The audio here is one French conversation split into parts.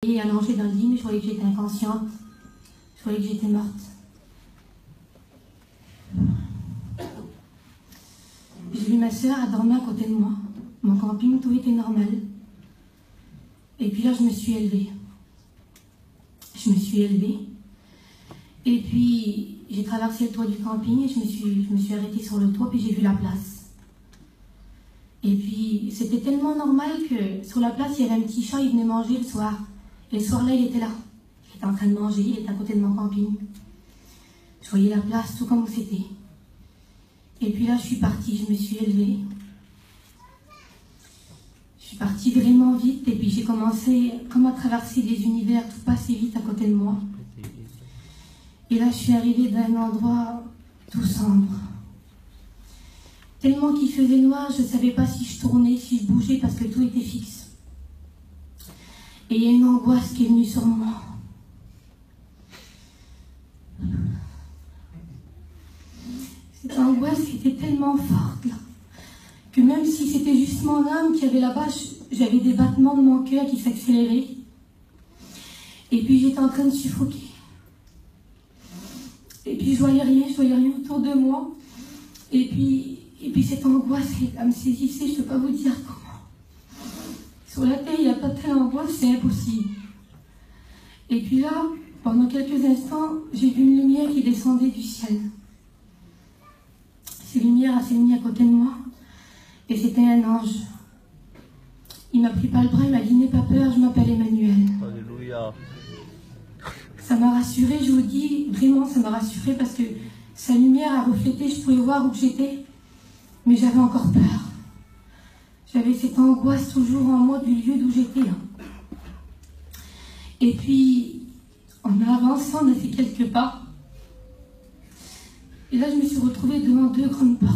Et allongée dans le lit, mais je voyais que j'étais inconsciente. Je voyais que j'étais morte. J'ai vu ma sœur, elle dormait à côté de moi. Mon camping, tout était normal. Et puis là, je me suis élevée. Et puis, j'ai traversé le toit du camping et je me suis arrêtée sur le toit, puis j'ai vu la place. Et puis, c'était tellement normal que sur la place, il y avait un petit chat, il venait manger le soir. Et le soir-là, il était là. Il était en train de manger, il était à côté de mon camping. Je voyais la place, tout comme c'était. Et puis là, je suis partie, je me suis élevée. Je suis partie vraiment vite, et puis j'ai commencé comme à traverser des univers, tout passait vite à côté de moi. Et là, je suis arrivée dans un endroit tout sombre. Tellement qu'il faisait noir, je ne savais pas si je tournais, si je bougeais, parce que tout était fixe. Et il y a une angoisse qui est venue sur moi. Cette angoisse était tellement forte, là, que même si c'était juste mon âme qui avait là-bas, j'avais des battements de mon cœur qui s'accéléraient. Et puis j'étais en train de suffoquer. Et puis je voyais rien autour de moi. Et puis cette angoisse, elle me saisissait, je ne peux pas vous dire comment. Sur la terre, il n'y a pas de telle angoisse, c'est impossible. Et puis là, pendant quelques instants, j'ai vu une lumière qui descendait du ciel. Cette lumière s'est mise à côté de moi. Et c'était un ange. Il m'a pris par le bras, il m'a dit « N'aie pas peur, je m'appelle Emmanuel ». Alléluia. Ça m'a rassurée, je vous dis, vraiment ça m'a rassurée parce que sa lumière a reflété, je pouvais voir où j'étais, mais j'avais encore peur. J'avais cette angoisse toujours en moi du lieu d'où j'étais. Et puis, on a avancé, on a fait quelques pas. Et là, je me suis retrouvée devant 2 grandes portes.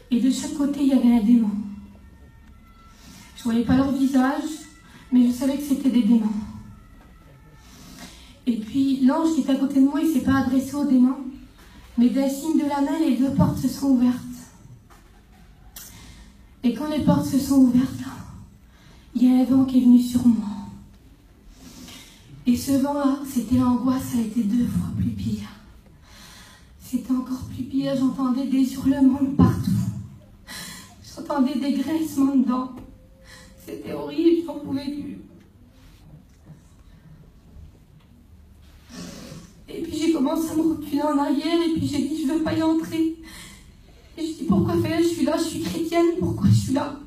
Et de chaque côté, il y avait un démon. Je ne voyais pas leur visage, mais je savais que c'était des démons. Et puis, l'ange qui était à côté de moi, il ne s'est pas adressé aux démons, mais d'un signe de la main, les 2 portes se sont ouvertes. Et quand les portes se sont ouvertes, il y a un vent qui est venu sur moi. Et ce vent-là, c'était l'angoisse, ça a été 2 fois plus pire. C'était encore plus pire, j'entendais des hurlements de partout. J'entendais des grincements de dents. C'était horrible, j'en pouvais plus. Et puis j'ai commencé à me reculer en arrière, et puis j'ai dit, je ne veux pas y entrer. Et je dis, pourquoi faire? Je suis là, je suis chrétienne, pourquoi je suis là?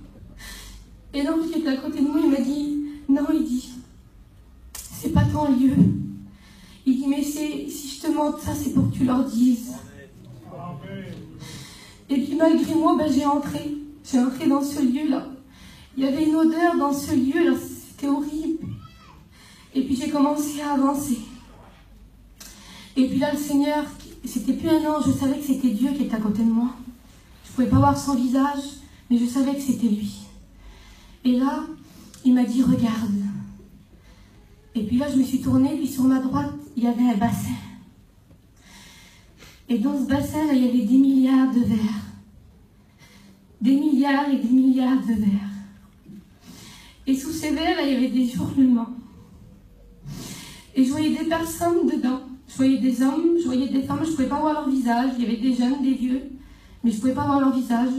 Et l'ange qui était à côté de moi, il m'a dit, non, il dit, c'est pas ton lieu. Il dit, mais si je te montre ça, c'est pour que tu leur dises. Et puis malgré moi, j'ai entré. J'ai entré dans ce lieu-là. Il y avait une odeur dans ce lieu-là, c'était horrible. Et puis j'ai commencé à avancer. Et puis là, le Seigneur, c'était plus un ange, je savais que c'était Dieu qui était à côté de moi. Je ne pouvais pas voir son visage, mais je savais que c'était lui. Et là, il m'a dit, regarde. Et puis là, je me suis tournée, puis sur ma droite, il y avait un bassin. Et dans ce bassin-là, il y avait des milliards de vers. Des milliards et des milliards de vers. Et sous ces vers-là, il y avait des hurlements. Et je voyais des personnes dedans. Je voyais des hommes, je voyais des femmes, je ne pouvais pas voir leur visage. Il y avait des jeunes, des vieux, mais je ne pouvais pas voir leur visage.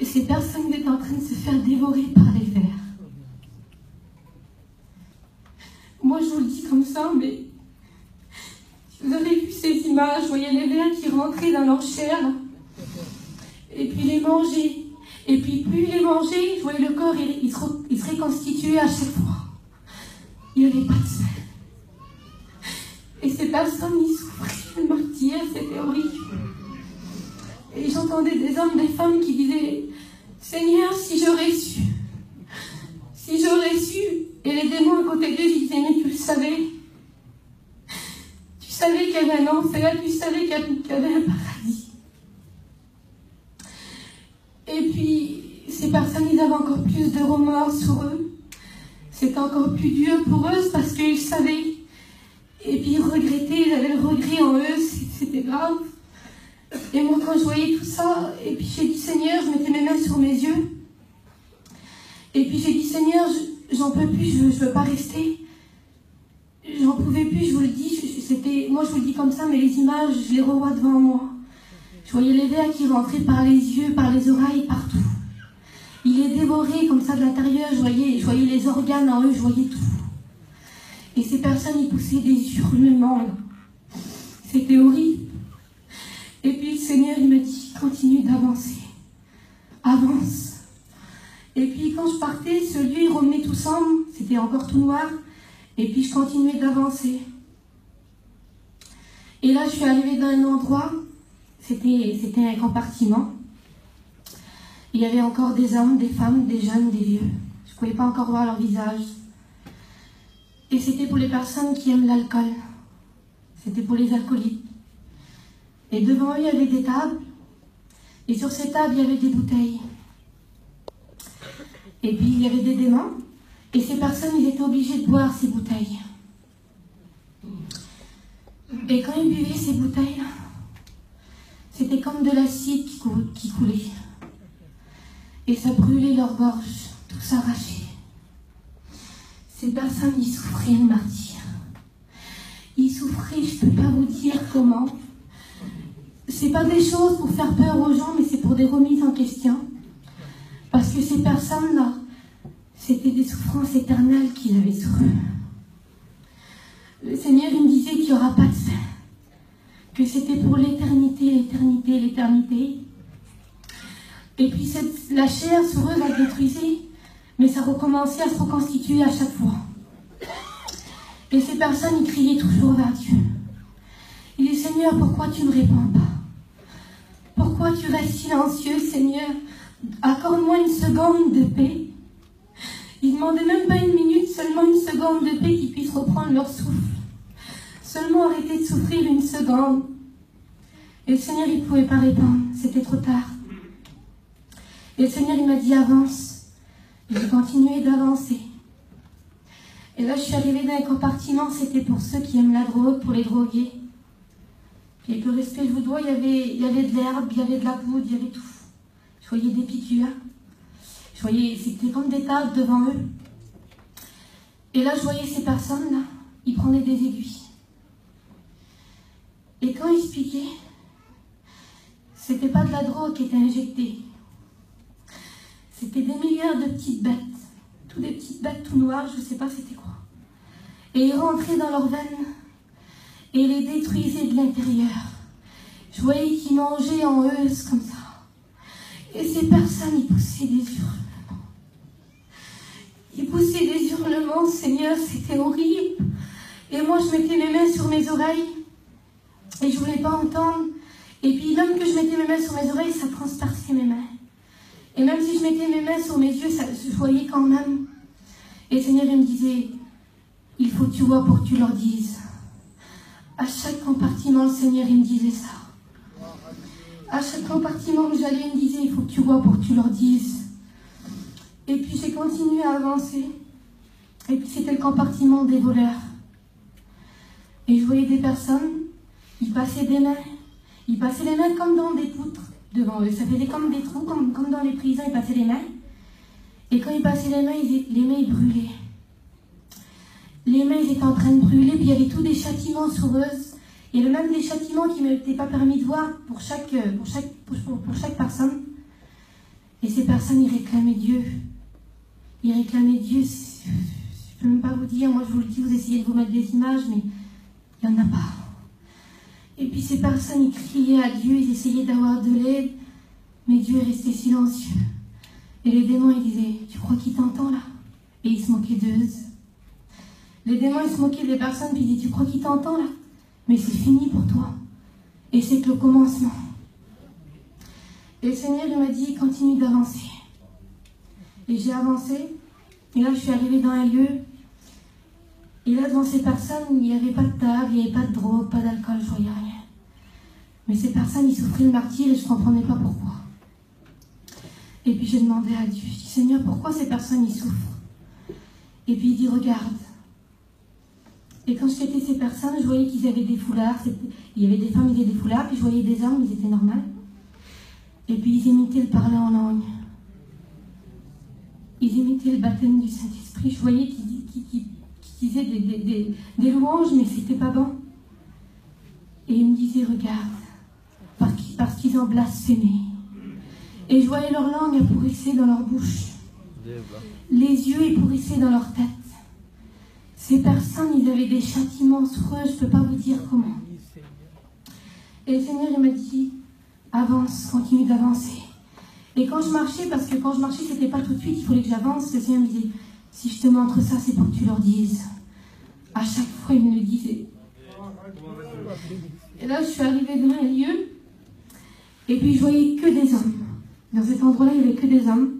Et ces personnes étaient en train de se faire dévorer par les vers. Moi, je vous le dis comme ça, mais si vous avez vu ces images, je voyais les vers qui rentraient dans leur chair, et puis les manger. Et puis plus ils les mangeaient, je voyais le corps, il se reconstituait à chaque fois. Il n'y avait pas de sang. Et ces personnes, ils souffraient le martyr, c'était horrible. Et j'entendais des hommes, des femmes qui disaient, Seigneur, si j'aurais su. Si j'aurais su. Et les démons à côté d'eux, ils disaient, mais tu le savais. Tu savais qu'il y avait un enfer, tu savais qu'il y avait un paradis. Et puis, ces personnes, ils avaient encore plus de remords sur eux. C'était encore plus dur pour eux parce qu'ils savaient. Et puis ils regrettaient, ils avaient le regret en eux, c'était grave. Et moi, quand je voyais tout ça, et puis j'ai dit, Seigneur, je mettais mes mains sur mes yeux. Et puis j'ai dit, Seigneur, j'en peux plus, je veux pas rester. J'en pouvais plus, je vous le dis, moi je vous le dis comme ça, mais les images, je les revois devant moi. Je voyais les vers qui rentraient par les yeux, par les oreilles, partout. Il est dévoré comme ça de l'intérieur, je voyais les organes en eux, je voyais tout. Et ces personnes, ils poussaient des hurlements, là. C'était horrible. Et puis le Seigneur, il m'a dit, continue d'avancer. Avance. Et puis quand je partais, ce lieu, il revenait tout sombre, c'était encore tout noir. Et puis je continuais d'avancer. Et là, je suis arrivée dans un endroit, c'était un compartiment. Il y avait encore des hommes, des femmes, des jeunes, des vieux. Je ne pouvais pas encore voir leur visage. Et c'était pour les personnes qui aiment l'alcool. C'était pour les alcooliques. Et devant eux, il y avait des tables. Et sur ces tables, il y avait des bouteilles. Et puis, il y avait des démons. Et ces personnes, ils étaient obligés de boire ces bouteilles. Et quand ils buvaient ces bouteilles, c'était comme de l'acide qui coulait. Et ça brûlait leur gorge, tout s'arrachait. Ces personnes, ils souffraient le martyre. Ils souffraient, je ne peux pas vous dire comment. C'est pas des choses pour faire peur aux gens, mais c'est pour des remises en question. Parce que ces personnes-là, c'était des souffrances éternelles qu'ils avaient sur eux. Le Seigneur, il me disait qu'il n'y aura pas de fin. Que c'était pour l'éternité, l'éternité, l'éternité. Et puis la chair sur eux va se détruire, mais ça recommençait à se reconstituer à chaque fois. Et ces personnes, ils criaient toujours vers Dieu. Il dit, Seigneur, pourquoi tu ne réponds pas? Pourquoi tu restes silencieux, Seigneur? Accorde-moi une seconde de paix. Ils ne demandaient même pas une minute, seulement une seconde de paix qu'ils puissent reprendre leur souffle. Seulement arrêter de souffrir une seconde. Et le Seigneur, il ne pouvait pas répondre. C'était trop tard. Et le Seigneur, il m'a dit, avance. Et j'ai continué d'avancer. Et là, je suis arrivée dans un compartiment, c'était pour ceux qui aiment la drogue, pour les drogués. Et avec le respect que je vous dois, il y avait de l'herbe, il y avait de la poudre, il y avait tout. Je voyais des piqûres. Je voyais, c'était comme des tables devant eux. Et là, je voyais ces personnes-là, ils prenaient des aiguilles. Et quand ils se piquaient, c'était pas de la drogue qui était injectée. C'était des milliards de petites bêtes. Toutes des petites bêtes tout noires, je ne sais pas c'était quoi. Et ils rentraient dans leurs veines et les détruisaient de l'intérieur. Je voyais qu'ils mangeaient en eux comme ça. Et ces personnes, ils poussaient des hurlements. Ils poussaient des hurlements, Seigneur, c'était horrible. Et moi, je mettais mes mains sur mes oreilles et je ne voulais pas entendre. Et puis, même que je mettais mes mains sur mes oreilles, ça transperçait mes mains. Et même si je mettais mes mains sur mes yeux, je voyais quand même. Et le Seigneur, il me disait, il faut que tu vois pour que tu leur dises. À chaque compartiment, le Seigneur, il me disait ça. À chaque compartiment où j'allais, il me disait, il faut que tu vois pour que tu leur dises. Et puis j'ai continué à avancer. Et puis c'était le compartiment des voleurs. Et je voyais des personnes, ils passaient des mains. Ils passaient les mains comme dans des poutres devant eux. Ça faisait comme des trous, comme dans les prisons, ils passaient les mains. Et quand ils passaient les mains, ils brûlaient. Les mains, ils étaient en train de brûler, puis il y avait tous des châtiments sur eux. Il y avait même des châtiments qui ne m'étaient pas permis de voir pour chaque personne. Et ces personnes, ils réclamaient Dieu. Ils réclamaient Dieu. Je ne peux même pas vous dire, moi je vous le dis, vous essayez de vous mettre des images, mais il n'y en a pas. Et puis ces personnes, ils criaient à Dieu, ils essayaient d'avoir de l'aide, mais Dieu est resté silencieux. Et les démons, ils disaient, tu crois qu'il t'entend là? Et ils se moquaient d'eux. Les démons, ils se moquaient des personnes, puis ils disaient, tu crois qu'il t'entend là? Mais c'est fini pour toi. Et c'est que le commencement. Et le Seigneur, il m'a dit, continue d'avancer. Et j'ai avancé, et là, je suis arrivée dans un lieu. Et là, devant ces personnes, il n'y avait pas de table, il n'y avait pas de drogue, pas d'alcool, je voyais rien. Mais ces personnes, ils souffraient le martyre et je ne comprenais pas pourquoi. Et puis j'ai demandé à Dieu, je dis, Seigneur, pourquoi ces personnes, ils souffrent? Et puis il dit, regarde. Et quand je quittais ces personnes, je voyais qu'ils avaient des foulards. Il y avait des femmes, ils avaient des foulards, puis je voyais des hommes, ils étaient normaux. Et puis ils imitaient le parler en langue. ils imitaient le baptême du Saint-Esprit. Je voyais qu'ils disaient des louanges, mais c'était pas bon. Et ils me disaient, regarde, parce qu'ils ont blasphémé. Et je voyais leur langue pourrisser dans leur bouche. Les yeux épourrissaient dans leur tête. Ces personnes, ils avaient des châtiments monstrueux, je ne peux pas vous dire comment. Et le Seigneur, il m'a dit, avance, continue d'avancer. Et quand je marchais, parce que quand je marchais, c'était pas tout de suite, il fallait que j'avance, le Seigneur me disait, si je te montre ça, c'est pour que tu leur dises. À chaque fois, il me le disait. Et là, je suis arrivée devant un lieu, et puis je voyais que des hommes. Dans cet endroit-là, il n'y avait que des hommes.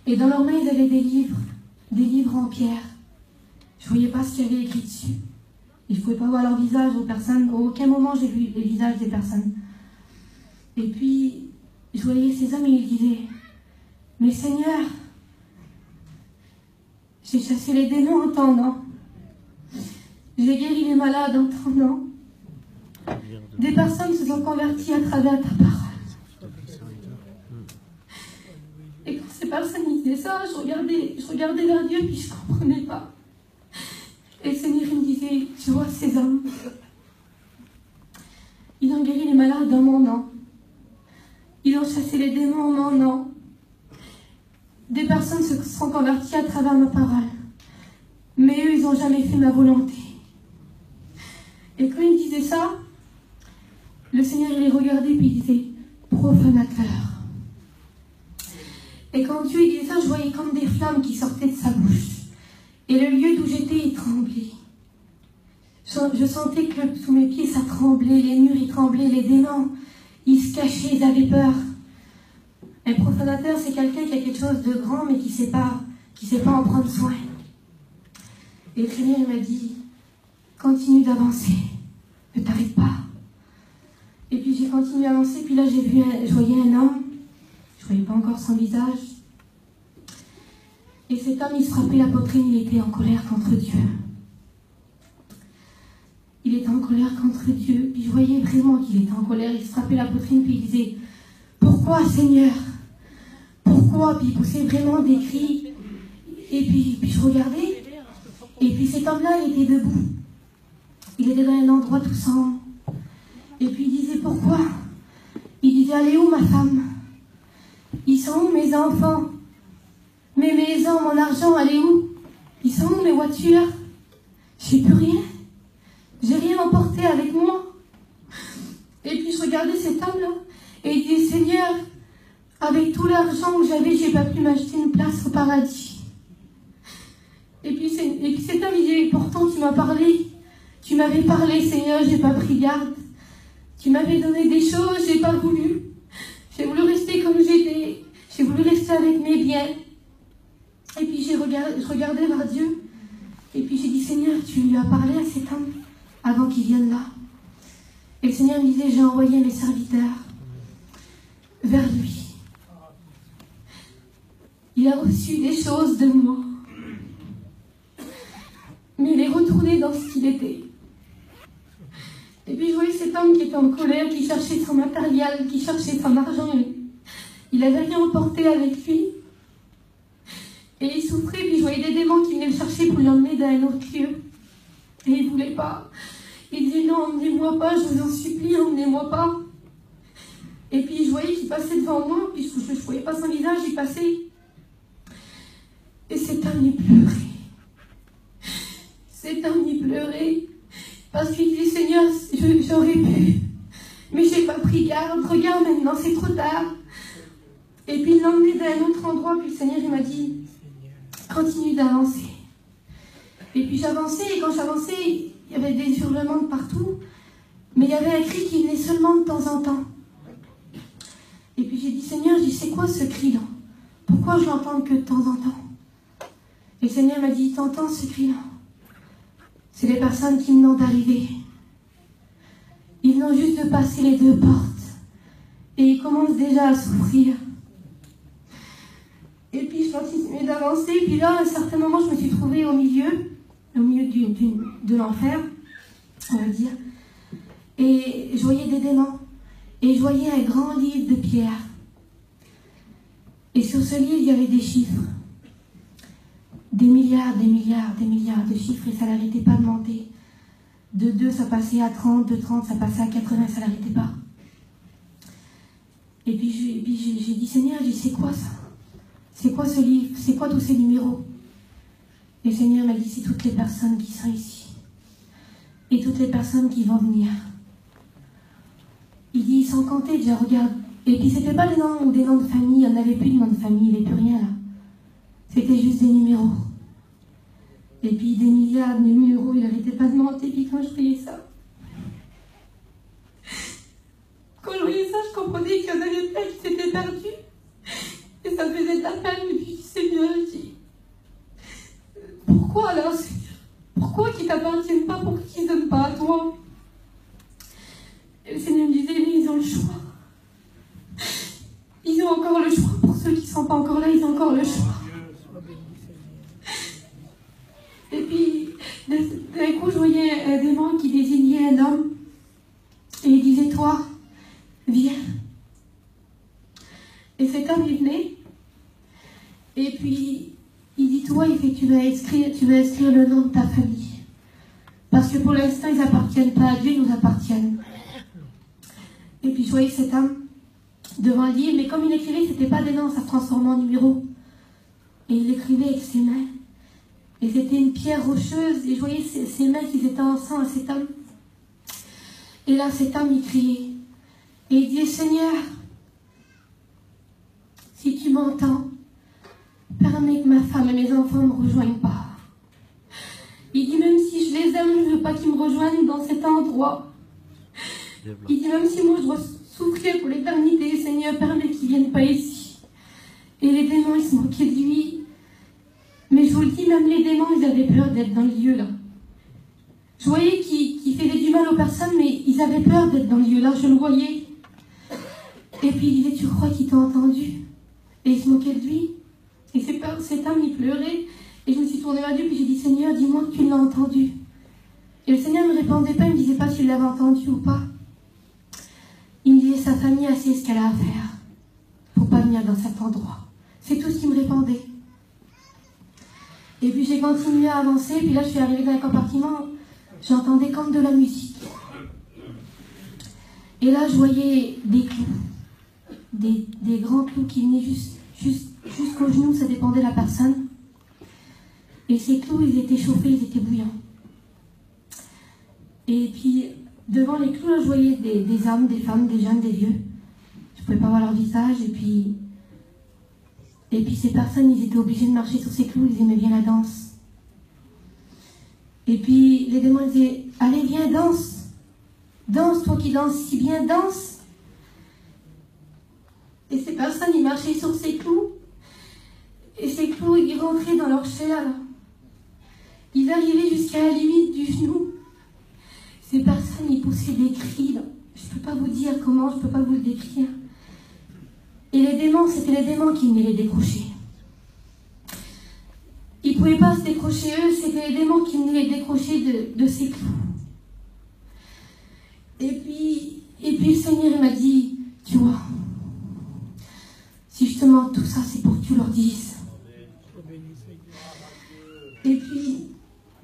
Et dans leurs mains, ils avaient des livres en pierre. Je ne voyais pas ce qu'il y avait écrit dessus. Et je ne pouvais pas voir leur visage aux personnes. À aucun moment, j'ai vu les visages des personnes. Et puis, je voyais ces hommes et ils disaient, mais Seigneur, j'ai chassé les démons en t'entendant. J'ai guéri les malades en t'entendant. Des personnes se sont converties à travers ta parole. Et quand ces personnes disaient ça, je regardais vers Dieu, puis je ne comprenais pas. Et le Seigneur me disait, tu vois ces hommes, ils ont guéri les malades en mon nom. Ils ont chassé les démons en mon nom. Des personnes se sont converties à travers ma parole. Mais eux, ils n'ont jamais fait ma volonté. Et quand il disait ça, le Seigneur, il les regardait, puis il disait, profanateur. Et quand Dieu disait ça, je voyais comme des flammes qui sortaient de sa bouche. Et le lieu d'où j'étais, il tremblait. Je sentais que sous mes pieds, ça tremblait, les murs, ils tremblaient, les démons, ils se cachaient, ils avaient peur. Un profanateur, c'est quelqu'un qui a quelque chose de grand, mais qui ne sait pas en prendre soin. Et le Seigneur m'a dit, continue d'avancer, ne t'arrête pas. Et puis j'ai continué à avancer, puis là je voyais un homme, je ne voyais pas encore son visage. Et cet homme, il se frappait la poitrine, il était en colère contre Dieu. Il était en colère contre Dieu, puis je voyais vraiment qu'il était en colère, il se frappait la poitrine, puis il disait, pourquoi Seigneur? Pourquoi? Puis il poussait vraiment des cris. Et puis je regardais, et puis cet homme-là, il était debout. Il était dans un endroit tout sombre. Et puis il disait, pourquoi? Il disait, elle est où ma femme? Ils sont où mes enfants? Mes maisons, mon argent, elle est où? Ils sont où mes voitures? J'ai plus rien. J'ai rien emporté avec moi. Et puis je regardais cet homme-là, et il disait, Seigneur, avec tout l'argent que j'avais, j'ai pas pu m'acheter une place au paradis. Et puis cet homme, il disait, pourtant tu m'as parlé. Tu m'avais parlé, Seigneur, j'ai pas pris garde. Tu m'avais donné des choses, j'ai pas voulu. J'ai voulu rester comme j'étais. J'ai voulu rester avec mes biens. Et puis je regardais vers Dieu. Et puis j'ai dit, Seigneur, tu lui as parlé à cet homme avant qu'il vienne là. Et le Seigneur me disait, j'ai envoyé mes serviteurs vers lui. Il a reçu des choses de moi. Mais il est retourné dans ce qu'il était. Et puis je voyais cet homme qui était en colère, qui cherchait son matériel, qui cherchait son argent. Il n'avait rien emporté avec lui. Et il souffrait, puis je voyais des démons qui venaient le chercher pour l'emmener dans un autre lieu. Et il ne voulait pas. Il disait, non, emmenez-moi pas, je vous en supplie, emmenez-moi pas. Et puis je voyais qu'il passait devant moi, puis je ne voyais pas son visage, il passait. Et cet homme, il pleurait. Cet homme, il pleurait. Parce qu'il disait, Seigneur, j'aurais pu. Mais j'ai pas pris garde. Regarde maintenant, c'est trop tard. Et puis il l'emmenait dans un autre endroit, puis le Seigneur, il m'a dit, continue d'avancer. Et puis j'avançais, et quand j'avançais, il y avait des hurlements de partout. Mais il y avait un cri qui venait seulement de temps en temps. Et puis j'ai dit, Seigneur, c'est quoi ce cri-là? Pourquoi je l'entends que de temps en temps? Et le Seigneur m'a dit, t'entends ce cri-là? C'est les personnes qui venent d'arriver. Ils viennent juste de passer les 2 portes. Et ils commencent déjà à souffrir. Et puis je continuais d'avancer. Puis là, à un certain moment, je me suis trouvée au milieu de l'enfer, on va dire. Et je voyais des démons. Et je voyais un grand lit de pierre. Et sur ce livre, il y avait des chiffres. Des milliards, des milliards, des milliards de chiffres, et ça n'arrêtait pas de monter. De 2, ça passait à 30, de 30, ça passait à 80, ça n'arrêtait pas. Et puis j'ai dit, Seigneur, c'est quoi ça? C'est quoi ce livre? C'est quoi tous ces numéros? Et le Seigneur m'a dit, c'est toutes les personnes qui sont ici. Et toutes les personnes qui vont venir. Il dit, ils sont comptés déjà, regarde. Et puis c'était pas des noms ou des noms de famille, il n'y en avait plus de noms de famille, il n'y avait plus rien là. C'était juste des numéros. Et puis des milliards de numéros, il n'arrêtait pas de monter. Et puis quand je voyais ça, je comprenais qu'il y en avait plein qui s'étaient perdus. Et ça me faisait de la peine. Et puis Seigneur, je dis, pourquoi alors Seigneur? Pourquoi qu'ils ne t'appartiennent pas? Pourquoi qu'ils ne donnent pas à toi? Et le Seigneur me disait, mais ils ont le choix. Ils ont encore le choix. Pour ceux qui ne sont pas encore là, ils ont encore le choix. Et puis, d'un coup, je voyais un démon qui désignait un homme. Et il disait, toi, viens. Et cet homme, il venait. Et puis, il dit, toi, il fait, tu vas inscrire le nom de ta famille. Parce que pour l'instant, ils n'appartiennent pas à Dieu, ils nous appartiennent. Et puis, je voyais cet homme devant le livre, mais comme il écrivait, ce n'était pas des noms, ça se transformait en numéros. Et il écrivait avec ses mains. Et c'était une pierre rocheuse, et je voyais ses mains qui étaient en sang à cet homme. Et là, cet homme, il criait. Et il disait, Seigneur, si tu m'entends, permets que ma femme et mes enfants ne me rejoignent pas. Il dit, même si je les aime, je ne veux pas qu'ils me rejoignent dans cet endroit. Il dit, même si moi je dois souffrir pour l'éternité, Seigneur, permets qu'ils ne viennent pas ici. Et les démons, ils se moquaient de lui. Mais je vous le dis, même les démons, ils avaient peur d'être dans le lieu là. Je voyais qu'ils faisaient du mal aux personnes, mais ils avaient peur d'être dans le lieu là, je le voyais. Et puis il disait, tu crois qu'il t'a entendu? Et il se moquait de lui. Et cet homme, il pleurait. Et je me suis tournée vers Dieu, puis j'ai dit, Seigneur, dis-moi que tu l'as entendu. Et le Seigneur ne me répondait pas, il ne me disait pas s'il l'avait entendu ou pas. Il me disait, sa famille a assez ce qu'elle a à faire. Il ne faut pas venir dans cet endroit. C'est tout ce qu'il me répondait. Et puis j'ai continué à avancer, puis là je suis arrivée dans un compartiment, j'entendais comme de la musique. Et là je voyais des clous, des grands clous qui venaient jusqu'aux genoux, ça dépendait de la personne. Et ces clous, ils étaient chauffés, ils étaient bouillants. Et puis devant les clous, là, je voyais des hommes, des femmes, des jeunes, des vieux. Je ne pouvais pas voir leur visage, et puis ces personnes, ils étaient obligés de marcher sur ces clous, ils aimaient bien la danse. Et puis les démons disaient, allez viens, danse. Danse, toi qui danses si bien, danse. Et ces personnes, ils marchaient sur ces clous. Et ces clous, ils rentraient dans leur chair. Là. Ils arrivaient jusqu'à la limite du genou. Ces personnes, ils poussaient des cris. Là. Je ne peux pas vous dire comment, je ne peux pas vous le décrire. Et les démons, c'était les démons qui venaient les décrocher. Ils ne pouvaient pas se décrocher eux, c'était les démons qui venaient les décrocher de ces clous. Et puis le Seigneur m'a dit, tu vois, si je te demande tout ça, c'est pour que tu leur dises. Et puis,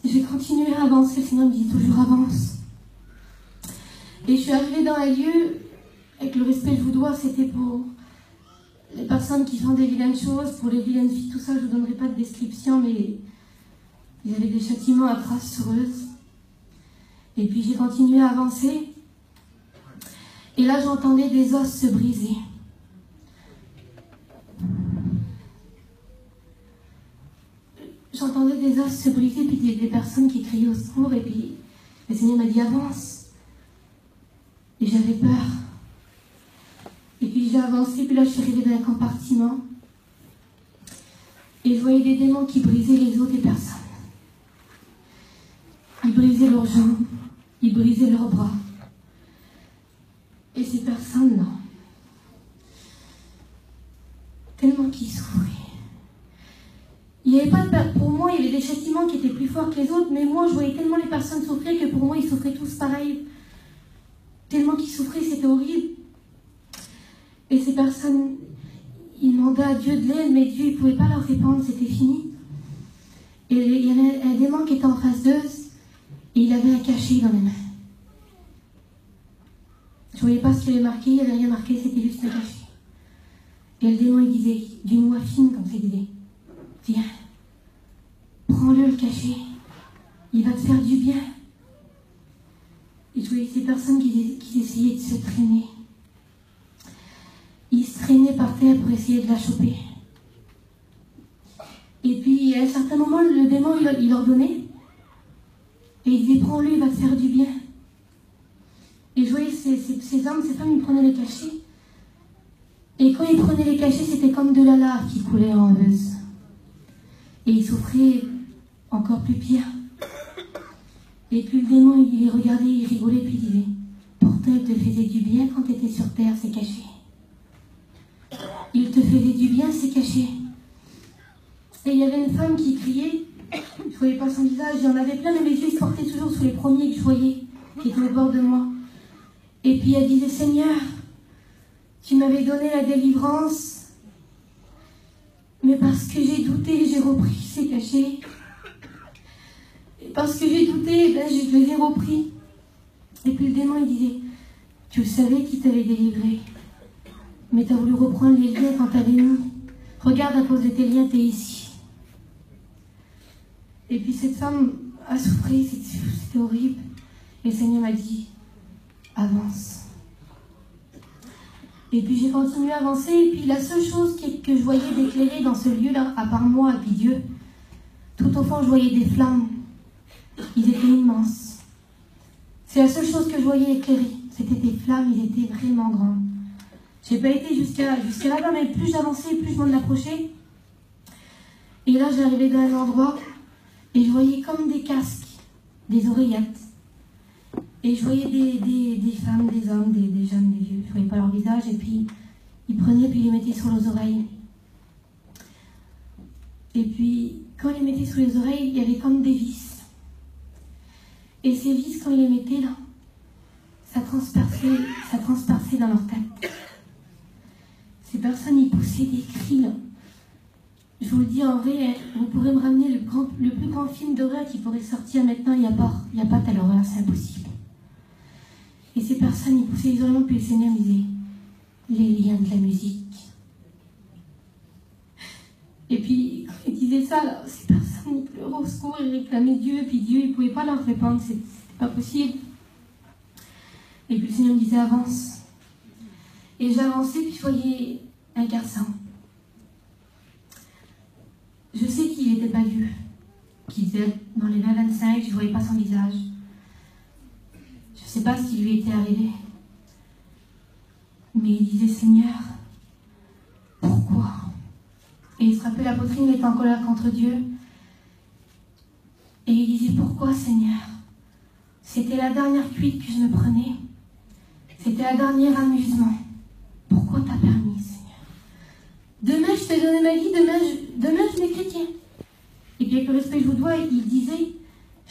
j'ai continué à avancer, le Seigneur me dit toujours avance. Et je suis arrivée dans un lieu, avec le respect que je vous dois, c'était pour les personnes qui font des vilaines choses, pour les vilaines filles, tout ça, je ne vous donnerai pas de description, mais il y avait des châtiments à traces sur eux. Et puis j'ai continué à avancer. Et là, j'entendais des os se briser. J'entendais des os se briser, puis des personnes qui criaient au secours, et puis le Seigneur m'a dit avance. Et j'avais peur. Et puis j'ai avancé, puis là je suis arrivée dans un compartiment. Et je voyais des démons qui brisaient les os des personnes. Ils brisaient leurs jambes, ils brisaient leurs bras. Et ces personnes-là, tellement qu'ils souffraient. Il n'y avait pas de peur. Pour moi, il y avait des châtiments qui étaient plus forts que les autres, mais moi, je voyais tellement les personnes souffrir que pour moi, ils souffraient tous pareil. Tellement qu'ils souffraient, c'était horrible. Et ces personnes, ils demandaient à Dieu de l'aide, mais Dieu ne pouvait pas leur répondre, c'était fini. Et il y avait un démon qui était en face d'eux, et il avait un cachet dans les mains. Je ne voyais pas ce qu'il avait marqué, il n'y avait rien marqué, c'était juste un cachet. Et le démon, il disait, d'une voix fine comme ça, il disait, viens, prends-le le cachet, il va te faire du bien. Et je voyais ces personnes qui essayaient de se traîner. Ils se traînaient par terre pour essayer de la choper. Et puis, à un certain moment, le démon, il leur donnait. Et il disait, prends-le, il va te faire du bien. Et je voyais ces hommes, ces femmes, ils prenaient les cachets. Et quand ils prenaient les cachets, c'était comme de la lave qui coulait en eux. Et ils souffraient encore plus pire. Et puis le démon, il les regardait, il rigolait, puis il disait, pourtant il te faisait du bien quand tu étais sur terre, c'est caché. Il te faisait du bien, c'est caché. Et il y avait une femme qui criait, je ne voyais pas son visage, il y en avait plein, mais mes yeux se portaient toujours sur les premiers que je voyais, qui étaient au bord de moi. Et puis elle disait, Seigneur, tu m'avais donné la délivrance, mais parce que j'ai douté, j'ai repris, c'est caché. Et parce que j'ai douté, ben, je les ai repris. Et puis le démon, il disait, tu savais qui t'avait délivré, mais tu as voulu reprendre les liens quand tu avais mis. Regarde, à cause de tes liens, tu es ici. Et puis cette femme a souffert, c'était horrible. Et le Seigneur m'a dit, avance. Et puis j'ai continué à avancer, et puis la seule chose que je voyais d'éclairer dans ce lieu-là, à part moi et puis Dieu, tout au fond je voyais des flammes. Ils étaient immenses. C'est la seule chose que je voyais éclairer. C'était des flammes, ils étaient vraiment grands. Je n'ai pas été jusqu'à là-bas, mais plus j'avançais, plus je m'en approchais. Et là j'arrivais dans un endroit, et je voyais comme des casques, des oreillettes. Et je voyais des femmes, des hommes, des jeunes, des vieux. Je ne voyais pas leur visage. Et puis, ils prenaient puis ils les mettaient sur leurs oreilles. Et puis, quand ils les mettaient sur les oreilles, il y avait comme des vis. Et ces vis, quand ils les mettaient là, ça transperçait dans leur tête. Ces personnes, ils poussaient des cris là. Je vous le dis en vrai, vous pourrez me ramener le plus grand film d'horreur qui pourrait sortir maintenant. Il n'y a pas telle horreur, c'est impossible. Et ces personnes, ils poussaient les oreilles, puis le Seigneur me disait, les liens de la musique. Et puis, quand il disait ça, là, ces personnes, ils pleuraient au secours, ils réclamaient Dieu, puis Dieu, il ne pouvait pas leur répondre, c'était pas possible. Et puis le Seigneur me disait, avance. Et j'avançais, puis je voyais un garçon. Je sais qu'il n'était pas vieux, qu'il était dans les 20-25, je ne voyais pas son visage. Je ne sais pas ce qui lui était arrivé. Mais il disait, Seigneur, pourquoi? Et il se rappelait la poitrine, il était en colère contre Dieu. Et il disait, pourquoi, Seigneur? C'était la dernière cuite que je me prenais. C'était la dernière amusement. Pourquoi t'as permis, Seigneur? Demain, je t'ai donné ma vie, demain je vais chrétien. Et puis avec le respect que je vous dois, il disait,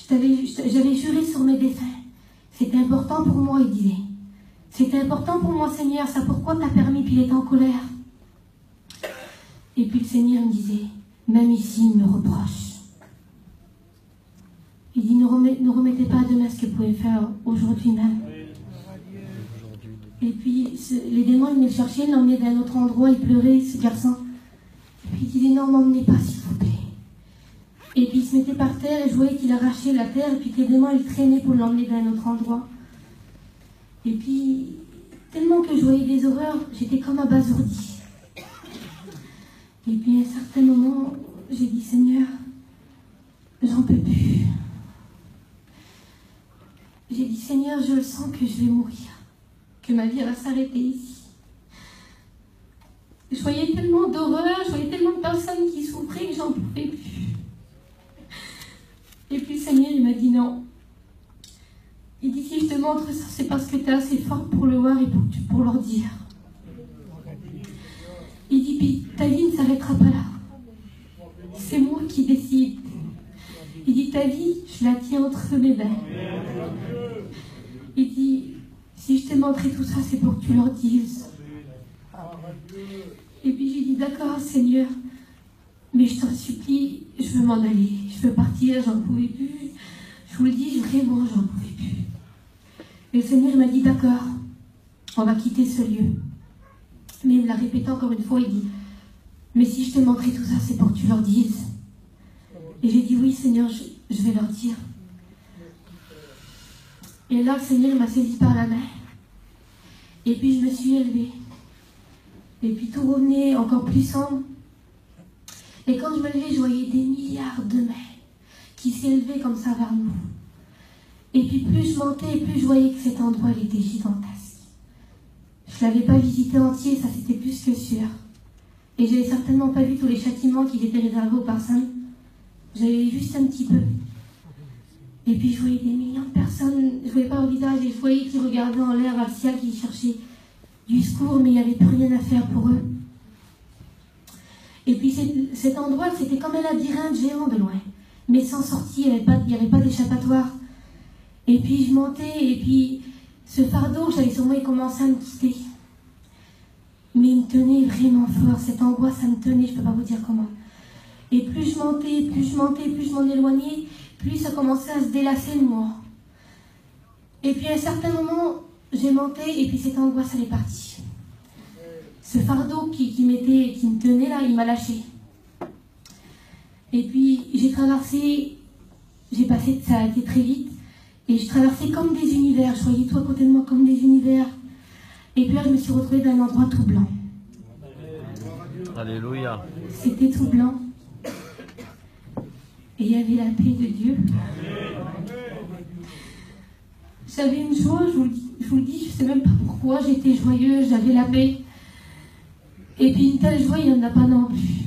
j'avais juré sur mes défunts. C'était important pour moi, il disait. C'était important pour moi, Seigneur, ça pourquoi t'as permis, puis il était en colère. Et puis le Seigneur me disait, même ici, il me reproche. Il dit, ne remettez pas à demain ce que vous pouvez faire aujourd'hui même. Et puis les démons, ils venaient le chercher, ils l'emmenaient d'un autre endroit, il pleurait, ce garçon. Et puis il disait, non, m'emmenez pas, s'il vous plaît. Et puis il se mettait par terre, et je voyais qu'il arrachait la terre, et puis que les démons, ils traînaient pour l'emmener d'un autre endroit. Et puis, tellement que je voyais des horreurs, j'étais comme abasourdie. Et puis à un certain moment, j'ai dit, Seigneur, j'en peux plus. J'ai dit, Seigneur, je le sens que je vais mourir, que ma vie va s'arrêter ici. Je voyais tellement d'horreur, je voyais tellement de personnes qui souffraient que j'en pouvais plus. Et puis le Seigneur, il m'a dit non. Il dit, si je te montre ça, c'est parce que tu es assez fort pour le voir et pour leur dire. Il dit, puis ta vie ne s'arrêtera pas là. C'est moi qui décide. Il dit, ta vie, je la tiens entre mes mains. Il dit, si je t'ai montré tout ça, c'est pour que tu leur dises. Et puis j'ai dit, d'accord Seigneur, mais je t'en supplie, je veux m'en aller, je veux partir, j'en pouvais plus. Je vous le dis, vraiment, j'en pouvais plus. Et le Seigneur m'a dit, d'accord, on va quitter ce lieu. Mais il me l'a répété encore une fois, il dit, mais si je te montrais tout ça, c'est pour que tu leur dises. Et j'ai dit, oui Seigneur, je vais leur dire. Et là, le Seigneur m'a saisi par la main. Et puis je me suis élevée. Et puis tout revenait encore plus sombre. Et quand je me levais, je voyais des milliards de mains qui s'élevaient comme ça vers nous. Et puis plus je montais, plus je voyais que cet endroit il était gigantesque. Je ne l'avais pas visité entier, ça c'était plus que sûr. Et je n'avais certainement pas vu tous les châtiments qui étaient réservés aux personnes. J'avais vu juste un petit peu. Et puis je voyais des millions de personnes, je ne voyais pas leur visage, et je voyais qu'ils regardaient en l'air vers le ciel, qu'ils cherchaient du secours, mais il n'y avait plus rien à faire pour eux. Et puis cet endroit, c'était comme un labyrinthe géant de loin, mais sans sortie, il n'y avait pas d'échappatoire. Et puis je montais, et puis ce fardeau, j'avais sûrement commencé à me quitter. Mais il me tenait vraiment fort, cette angoisse, ça me tenait, je ne peux pas vous dire comment. Et plus je montais, plus je m'en éloignais, plus ça commençait à se délasser de moi. Et puis à un certain moment, j'ai monté et puis cette angoisse, elle est partie. Ce fardeau qui me tenait là, il m'a lâché. Et puis j'ai traversé, ça a été très vite, et je traversais comme des univers, je voyais tout à côté de moi comme des univers. Et puis là, je me suis retrouvée dans un endroit tout blanc. Alléluia. C'était tout blanc. Et il y avait la paix de Dieu. J'avais une joie, je vous le dis, je ne sais même pas pourquoi, j'étais joyeuse, j'avais la paix. Et puis une telle joie, il n'y en a pas non plus.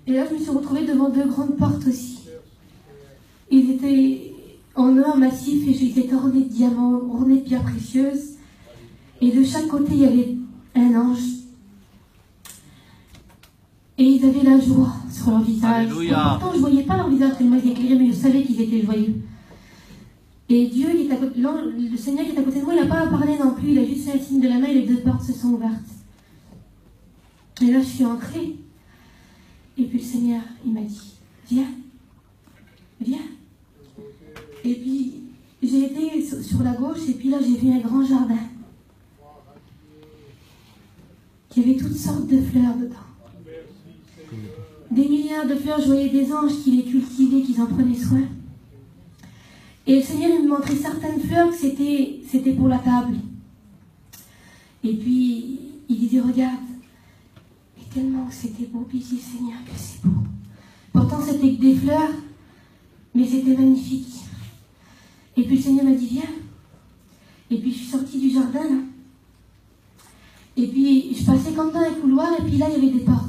Et là, je me suis retrouvée devant deux grandes portes aussi. Ils étaient en or massif et ils étaient ornés de diamants, ornés de pierres précieuses. Et de chaque côté, il y avait un ange. Et ils avaient la joie sur leur visage. Pourtant, je ne voyais pas leur visage tellement ils éclairaient, mais je savais qu'ils étaient joyeux. Et Dieu, le Seigneur qui est à côté de moi, il n'a pas parlé non plus, il a juste fait un signe de la main et les deux portes se sont ouvertes. Et là, je suis entrée. Et puis le Seigneur, il m'a dit, viens, viens. Et puis, j'ai été sur la gauche, et puis là, j'ai vu un grand jardin. Il y avait toutes sortes de fleurs dedans. Des milliards de fleurs, je voyais des anges qui les cultivaient, qui en prenaient soin. Et le Seigneur il me montrait certaines fleurs que c'était pour la table. Et puis, il disait, regarde. Et tellement que c'était beau, puis il dit, Seigneur, que c'est beau. Pourtant, c'était que des fleurs, mais c'était magnifique. Et puis le Seigneur m'a dit, viens. Et puis je suis sortie du jardin, là. Et puis je passais comme dans un couloir, et puis là, il y avait des portes.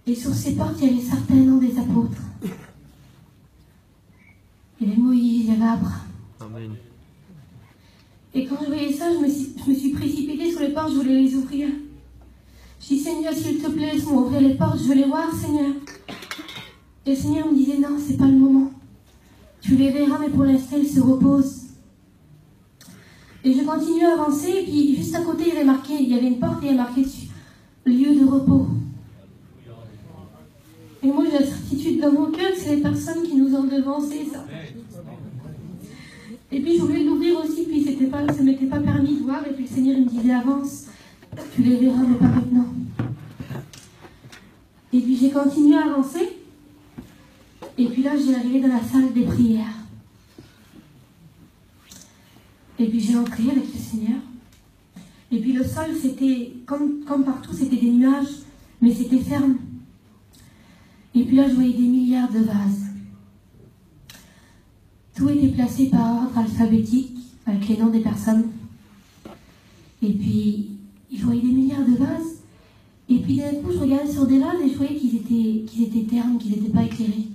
Et sur ces portes, il y avait certains noms des apôtres. Il y avait Moïse, il y avait Abraham. Amen. Et quand je voyais ça, je me suis précipitée sur les portes, je voulais les ouvrir. Je dis, Seigneur, s'il te plaît, laisse-moi ouvrir les portes, je veux les voir, Seigneur. Et le Seigneur me disait, non, c'est pas le moment. Tu les verras, mais pour l'instant, ils se reposent. Et je continue à avancer, et puis juste à côté, il y avait une porte, et il y avait marqué dessus, lieu de repos. Et moi, j'ai la certitude dans mon cœur que c'est les personnes qui nous ont devancé, ça. Et puis, je voulais l'ouvrir aussi, puis ça ne m'était pas permis de voir, et puis le Seigneur il me disait, avance, tu les verras, mais pas maintenant. Et puis, j'ai continué à avancer, et puis là, j'ai arrivé dans la salle des prières. Et puis, j'ai entré avec le Seigneur. Et puis, le sol, c'était, comme partout, c'était des nuages, mais c'était ferme. Et puis là, je voyais des milliards de vases. Tout était placé par ordre alphabétique, avec les noms des personnes. Et puis, je voyais des milliards de vases. Et puis d'un coup, je regardais sur des vases et je voyais qu'ils étaient ternes, qu'ils n'étaient pas éclairés.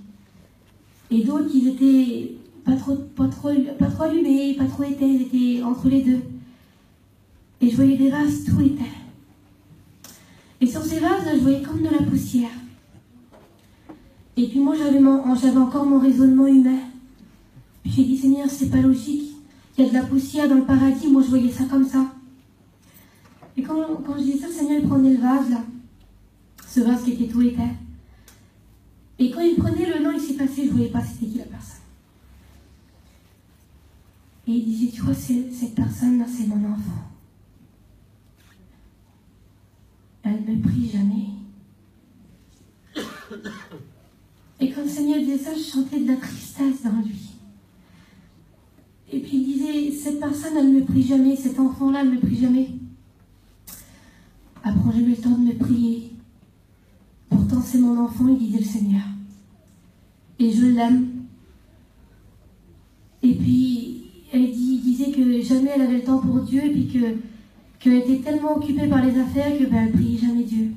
Et d'autres, qu'ils étaient pas trop allumés, pas trop éteints, ils étaient entre les deux. Et je voyais des vases tout éteints. Et sur ces vases, je voyais comme de la poussière. Et puis moi, j'avais encore mon raisonnement humain. Puis j'ai dit, Seigneur, c'est pas logique. Il y a de la poussière dans le paradis. Moi, je voyais ça comme ça. Et quand je disais ça, le Seigneur il prenait le vase là, ce vase qui était tout éteint. Et quand il prenait le nom, il s'est passé, je ne voyais pas c'était qui la personne. Et il disait, tu vois, cette personne-là, c'est mon enfant. Elle ne me prie jamais. Et quand le Seigneur disait ça, je sentais de la tristesse dans lui. Et puis il disait, cette personne, elle ne me prie jamais, cet enfant-là, elle ne me prie jamais. Elle prend jamais le temps de me prier. Pourtant, c'est mon enfant, il disait le Seigneur. Et je l'aime. Et puis, il disait que jamais elle avait le temps pour Dieu, et puis qu'elle était tellement occupée par les affaires que elle ne priait jamais Dieu.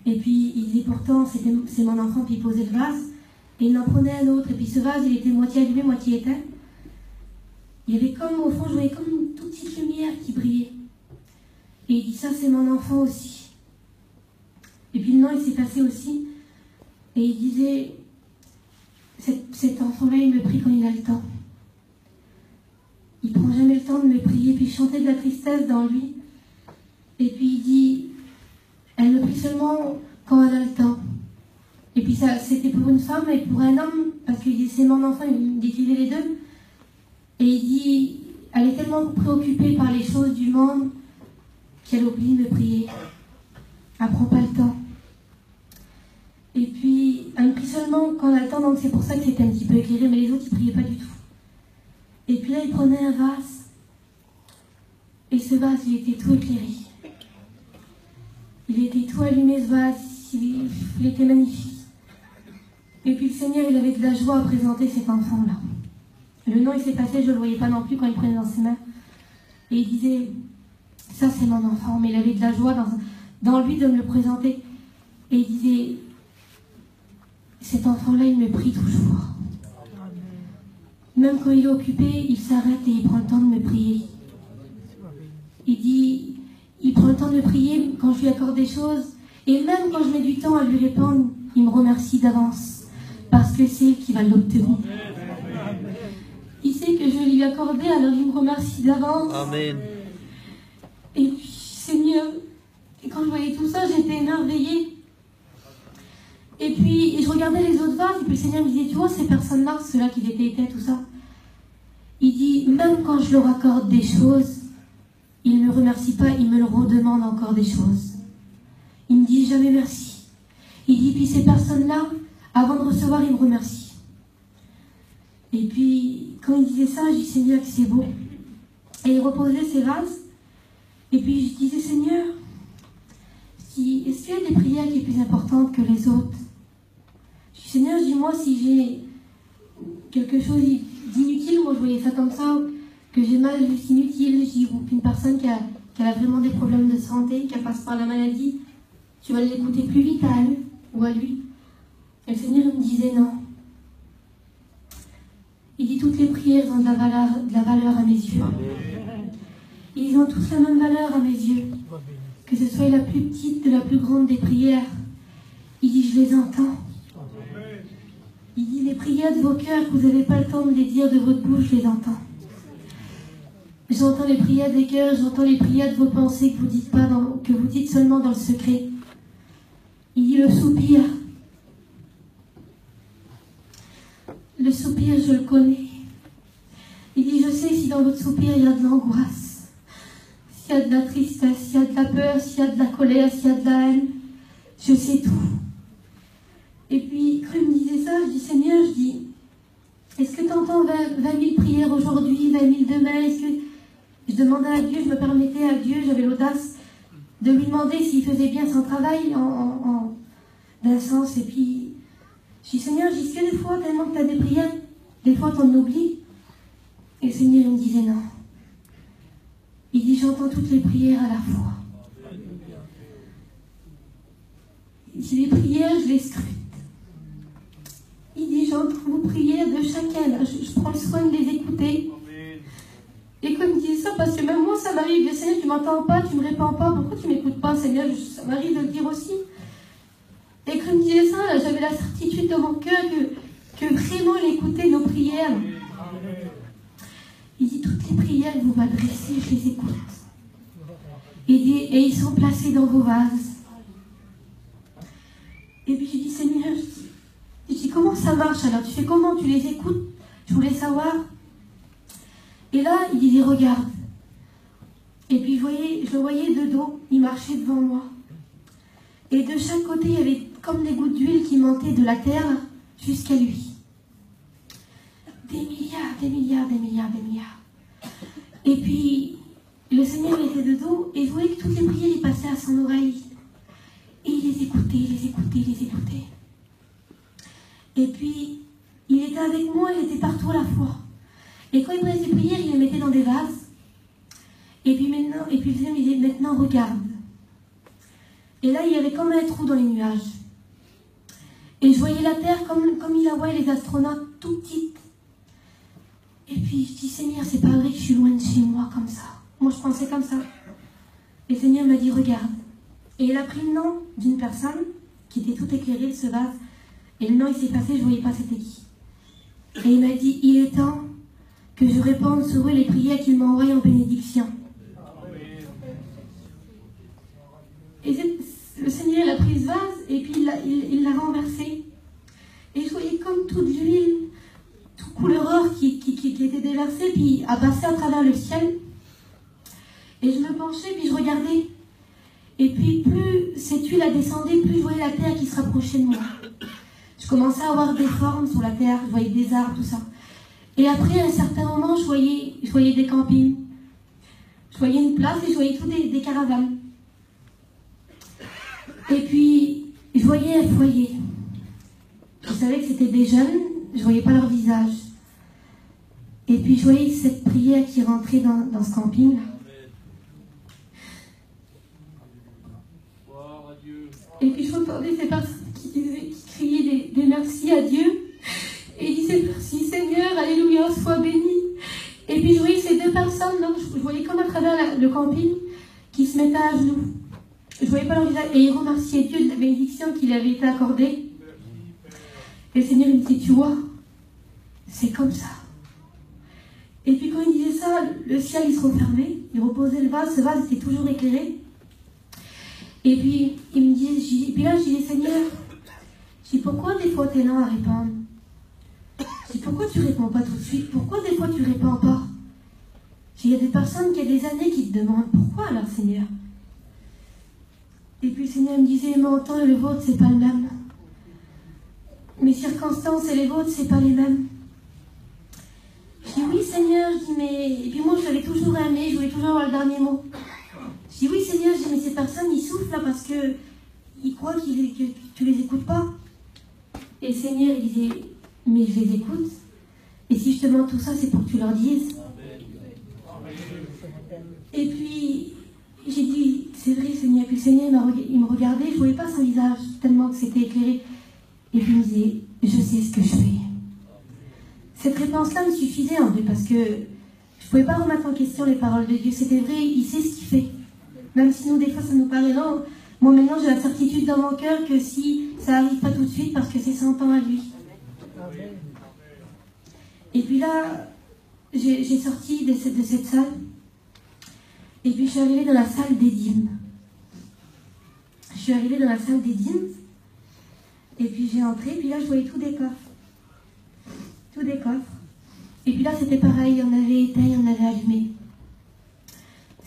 Et puis, il disait pourtant, c'est mon enfant, puis il posait le vase, et il en prenait un autre. Et puis ce vase, il était moitié allumé, moitié éteint. Il y avait comme, au fond, je voyais comme une toute petite lumière qui brillait. Et il dit, ça, c'est mon enfant aussi. Et puis le nom, il s'est passé aussi. Et il disait, cet enfant-là, il me prie quand il a le temps. Il prend jamais le temps de me prier. Puis il chantait de la tristesse dans lui. Et puis il dit, elle me prie seulement quand elle a le temps. Et puis ça, c'était pour une femme et pour un homme, parce qu'il dit, c'est mon enfant, il décrivait les deux. Et il dit, elle est tellement préoccupée par les choses du monde qu'elle oublie de prier. Elle ne prend pas le temps. Et puis, elle me prie seulement quand elle a le temps, donc c'est pour ça que c'était un petit peu éclairé, mais les autres, ils ne priaient pas du tout. Et puis là, il prenait un vase. Et ce vase, il était tout éclairé. Il était tout allumé, ce vase. Il était magnifique. Et puis le Seigneur, il avait de la joie à présenter cet enfant-là. Le nom, il s'est passé, je ne le voyais pas non plus quand il prenait dans ses mains. Et il disait, ça c'est mon enfant, mais il avait de la joie dans lui de me le présenter. Et il disait, cet enfant-là, il me prie toujours. Même quand il est occupé, il s'arrête et il prend le temps de me prier. Il dit, il prend le temps de me prier quand je lui accorde des choses. Et même quand je mets du temps à lui répondre, il me remercie d'avance. Parce que c'est qui va l'obtenir. Il sait que je vais lui accorder, alors il me remercie d'avance. Amen. Et puis, Seigneur, et quand je voyais tout ça, j'étais émerveillée. Et puis, je regardais les autres vases, et puis le Seigneur me disait, tu vois, ces personnes-là, ceux-là qui étaient éteints, tout ça, il dit, même quand je leur accorde des choses, ils ne me remercient pas, ils me le redemandent encore des choses. Ils me disent jamais merci. Il dit, puis ces personnes-là, avant de recevoir, ils me remercient. Et puis, quand il disait ça, je dis, Seigneur, que c'est beau. Et il reposait ses vases. Et puis, je disais, Seigneur, est-ce qu'il y a des prières qui sont plus importantes que les autres? Je dis, Seigneur, dis-moi si j'ai quelque chose d'inutile. Moi, je voyais ça comme ça, que j'ai mal, juste inutile. Je dis, ou qu'une personne qui a vraiment des problèmes de santé, qui passe par la maladie, tu vas l'écouter plus vite à elle ou à lui. Et le Seigneur me disait, non. Il dit, toutes les prières ont de la valeur à mes yeux. Ils ont tous la même valeur à mes yeux. Que ce soit la plus petite de la plus grande des prières. Il dit, je les entends. Il dit, les prières de vos cœurs, que vous n'avez pas le temps de les dire de votre bouche, je les entends. J'entends les prières des cœurs, j'entends les prières de vos pensées que vous dites seulement dans le secret. Il dit, le soupir. Le soupir, je le connais. Il dit, je sais si dans votre soupir, il y a de l'angoisse, s'il y a de la tristesse, s'il y a de la peur, s'il y a de la colère, s'il y a de la haine. Je sais tout. Et puis, quand il me disait ça, je dis, Seigneur, je dis, est-ce que tu entends 20 000 prières aujourd'hui, 20 000 demain? Est-ce que je demandais à Dieu, je me permettais à Dieu, j'avais l'audace de lui demander s'il faisait bien son travail d'un sens. Et puis, je dis, Seigneur, je dis, est-ce que des fois, tellement que tu as des prières, des fois, tu en oublies? Et le Seigneur, il me disait non. Il dit, j'entends toutes les prières à la fois. Il dit, les prières, je les scrute. Il dit, j'entends vos prières de chacun. Là, je prends le soin de les écouter. Et quand il me disait ça, parce que même moi, ça m'arrive, le Seigneur, tu ne m'entends pas, tu ne me réponds pas, pourquoi tu ne m'écoutes pas, Seigneur? Ça m'arrive de le dire aussi. Et quand il me disait ça, là, j'avais la certitude dans mon cœur que vraiment il écoutait nos prières. Il dit, toutes les prières que vous m'adressez, je les écoute. et ils sont placés dans vos vases. Et puis j'ai dit, Seigneur, je dis, comment ça marche alors? Tu fais comment? Tu les écoutes? Je voulais savoir. Et là, il dit, regarde. Et puis je le voyais de dos, il marchait devant moi. Et de chaque côté, il y avait comme des gouttes d'huile qui montaient de la terre jusqu'à lui. Des milliards, des milliards, des milliards, des milliards. Et puis, le Seigneur était de dos et je voyais que toutes les prières, il passaient à son oreille. Et il les écoutait, il les écoutait, il les écoutait. Et puis, il était avec moi, il était partout à la fois. Et quand il prenait ses prières, il les mettait dans des vases. Et puis le Seigneur me disait, maintenant regarde. Et là, il y avait comme un trou dans les nuages. Et je voyais la terre comme il la voit les astronautes, tout petite. Et puis je dis, Seigneur, c'est pas vrai que je suis loin de chez moi comme ça. Moi, je pensais comme ça. Et le Seigneur m'a dit, regarde. Et il a pris le nom d'une personne qui était tout éclairée de ce vase. Et le nom, il s'est passé, je ne voyais pas c'était qui. Et il m'a dit, il est temps que je réponde sur eux les prières qu'il m'a envoyées en bénédiction. Et le Seigneur a pris ce vase et puis il l'a renversé. Et je voyais comme toute l'huile, toute couleur or qui était déversée, puis a passé à travers le ciel. Et je me penchais, puis je regardais. Et puis plus cette huile a descendu, plus je voyais la terre qui se rapprochait de moi. Je commençais à avoir des formes sur la terre, je voyais des arbres, tout ça. Et après, à un certain moment, je voyais des campings. Je voyais une place et je voyais tout des caravanes. Et puis, je voyais un foyer. Je savais que c'était des jeunes, je ne voyais pas leur visage. Et puis, je voyais cette prière qui rentrait dans ce camping. Et puis, je entendais ces personnes qui criaient des merci à Dieu. Et ils disaient merci Seigneur, alléluia, sois béni. Et puis, je voyais ces deux personnes, donc, je voyais comme à travers le camping, qui se mettaient à genoux. Je ne voyais pas leur visage. Et ils remerciaient Dieu de la bénédiction qui lui avait été accordée. Et le Seigneur me dit, tu vois, c'est comme ça. Et puis quand il disait ça, le ciel il se refermait, il reposait le vase, ce vase était toujours éclairé. Et puis il me disait, et puis là je disais, Seigneur, je dis, pourquoi des fois tu es lent à répondre? Je dis, pourquoi tu ne réponds pas tout de suite? Pourquoi des fois tu ne réponds pas? Il y a des personnes qui a des années qui te demandent, pourquoi alors Seigneur? Et puis le Seigneur me disait, mon temps et le vôtre, c'est pas le même. Mes circonstances et les vôtres, c'est pas les mêmes. Je dis, oui Seigneur, je dis, mais... Et puis moi, je l'avais toujours aimé, je voulais toujours avoir le dernier mot. Je dis, oui Seigneur, je dis, mais ces personnes, ils souffrent là parce que ils croient que tu les écoutes pas. Et le Seigneur, il disait, mais je les écoute. Et si je te demande tout ça, c'est pour que tu leur dises. Et puis... j'ai dit, c'est vrai Seigneur. Puis le Seigneur, il me regardait, je ne voyais pas son visage, tellement que c'était éclairé. Et puis il me disait, je sais ce que je fais. Cette réponse-là me suffisait en vrai, parce que je ne pouvais pas remettre en question les paroles de Dieu. C'était vrai, il sait ce qu'il fait. Même si nous, des fois, ça nous paraît lent. Moi, maintenant, j'ai la certitude dans mon cœur que si ça n'arrive pas tout de suite, parce que c'est son temps à lui. Et puis là, j'ai sorti de cette salle. Et puis je suis arrivée dans la salle des dîmes. Et puis j'ai entré, puis là je voyais tous des coffres. Et puis là c'était pareil, on avait éteint, on avait allumé.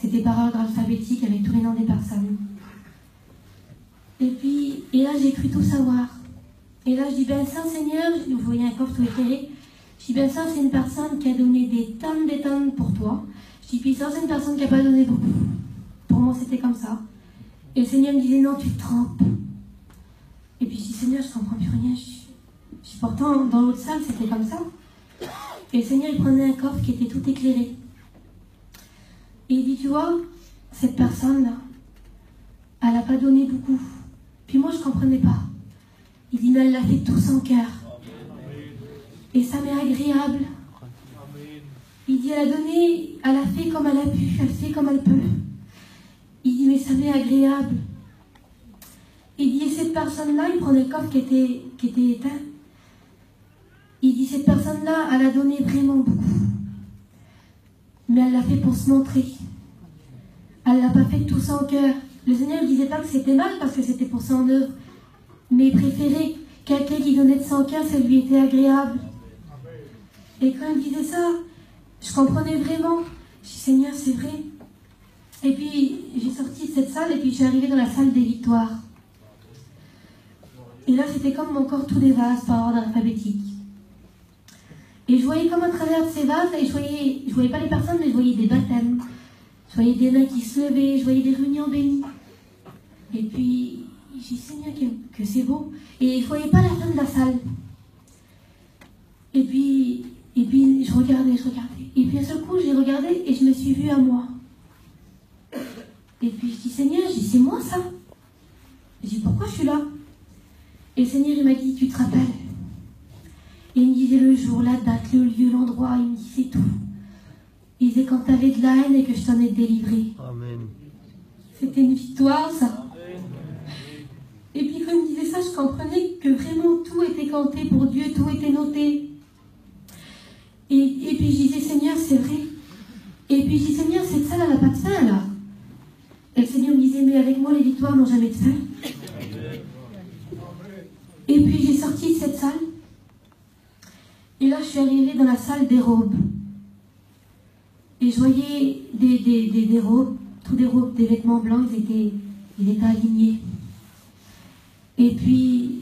C'était par ordre alphabétique avec tous les noms des personnes. Et là j'ai cru tout savoir. Et là je dis, ben ça Seigneur, vous voyez un coffre tout éclairé. Je dis, ben ça c'est une personne qui a donné des tonnes pour toi. Je dis, puis ça c'est une personne qui n'a pas donné beaucoup. Pour moi c'était comme ça. Et le Seigneur me disait, non tu te trompes. Et puis je dis, Seigneur je ne comprends plus rien. Je dis, pourtant dans l'autre salle c'était comme ça. Et le Seigneur il prenait un coffre qui était tout éclairé. Et il dit, tu vois, cette personne-là, elle n'a pas donné beaucoup. Puis moi je ne comprenais pas. Il dit, mais elle l'a fait tout son cœur. Et ça m'est agréable. Il dit, elle a donné, elle a fait comme elle a pu, elle fait comme elle peut. Il dit, mais ça m'est agréable. Il dit, et cette personne-là, il prenait le coffre qui était éteint. Il dit, cette personne-là, elle a donné vraiment beaucoup. Mais elle l'a fait pour se montrer. Elle l'a pas fait de tout son cœur. Le Seigneur ne disait pas que c'était mal parce que c'était pour son œuvre. Mais il préférait quelqu'un qui donnait de son cœur, ça lui était agréable. Et quand il disait ça, je comprenais vraiment. Je dis, Seigneur, c'est vrai. Et puis, j'ai sorti de cette salle et puis je suis arrivée dans la salle des victoires. Et là, c'était comme mon corps tous des vases par ordre alphabétique. Et je voyais comme à travers de ces vases, et je voyais pas les personnes, mais je voyais des baptêmes. Je voyais des mains qui se levaient, je voyais des réunions bénies. Et puis, j'ai dit, Seigneur, que c'est beau. Et je voyais pas la fin de la salle. Et puis je regardais. Et puis, à ce coup, j'ai regardé et je me suis vue à moi. Et puis, je dis, Seigneur, c'est moi ça. Je dis, pourquoi je suis là? Et le Seigneur, il m'a dit, tu te rappelles? Et il me disait le jour, la date, le lieu, l'endroit, il me disait tout. Il disait quand tu avais de la haine et que je t'en ai délivré. Amen. C'était une victoire, ça. Et puis quand il me disait ça, je comprenais que vraiment tout était compté pour Dieu, tout était noté. Et puis je disais, Seigneur, c'est vrai. Et puis je dis, Seigneur, cette salle, elle n'a pas de fin, là. Et le Seigneur me disait, mais avec moi, les victoires n'ont jamais de fin. Et puis j'ai sorti de cette salle. Et là, je suis arrivée dans la salle des robes. Et je voyais des robes, tous des robes, des vêtements blancs, ils étaient alignés. Et puis,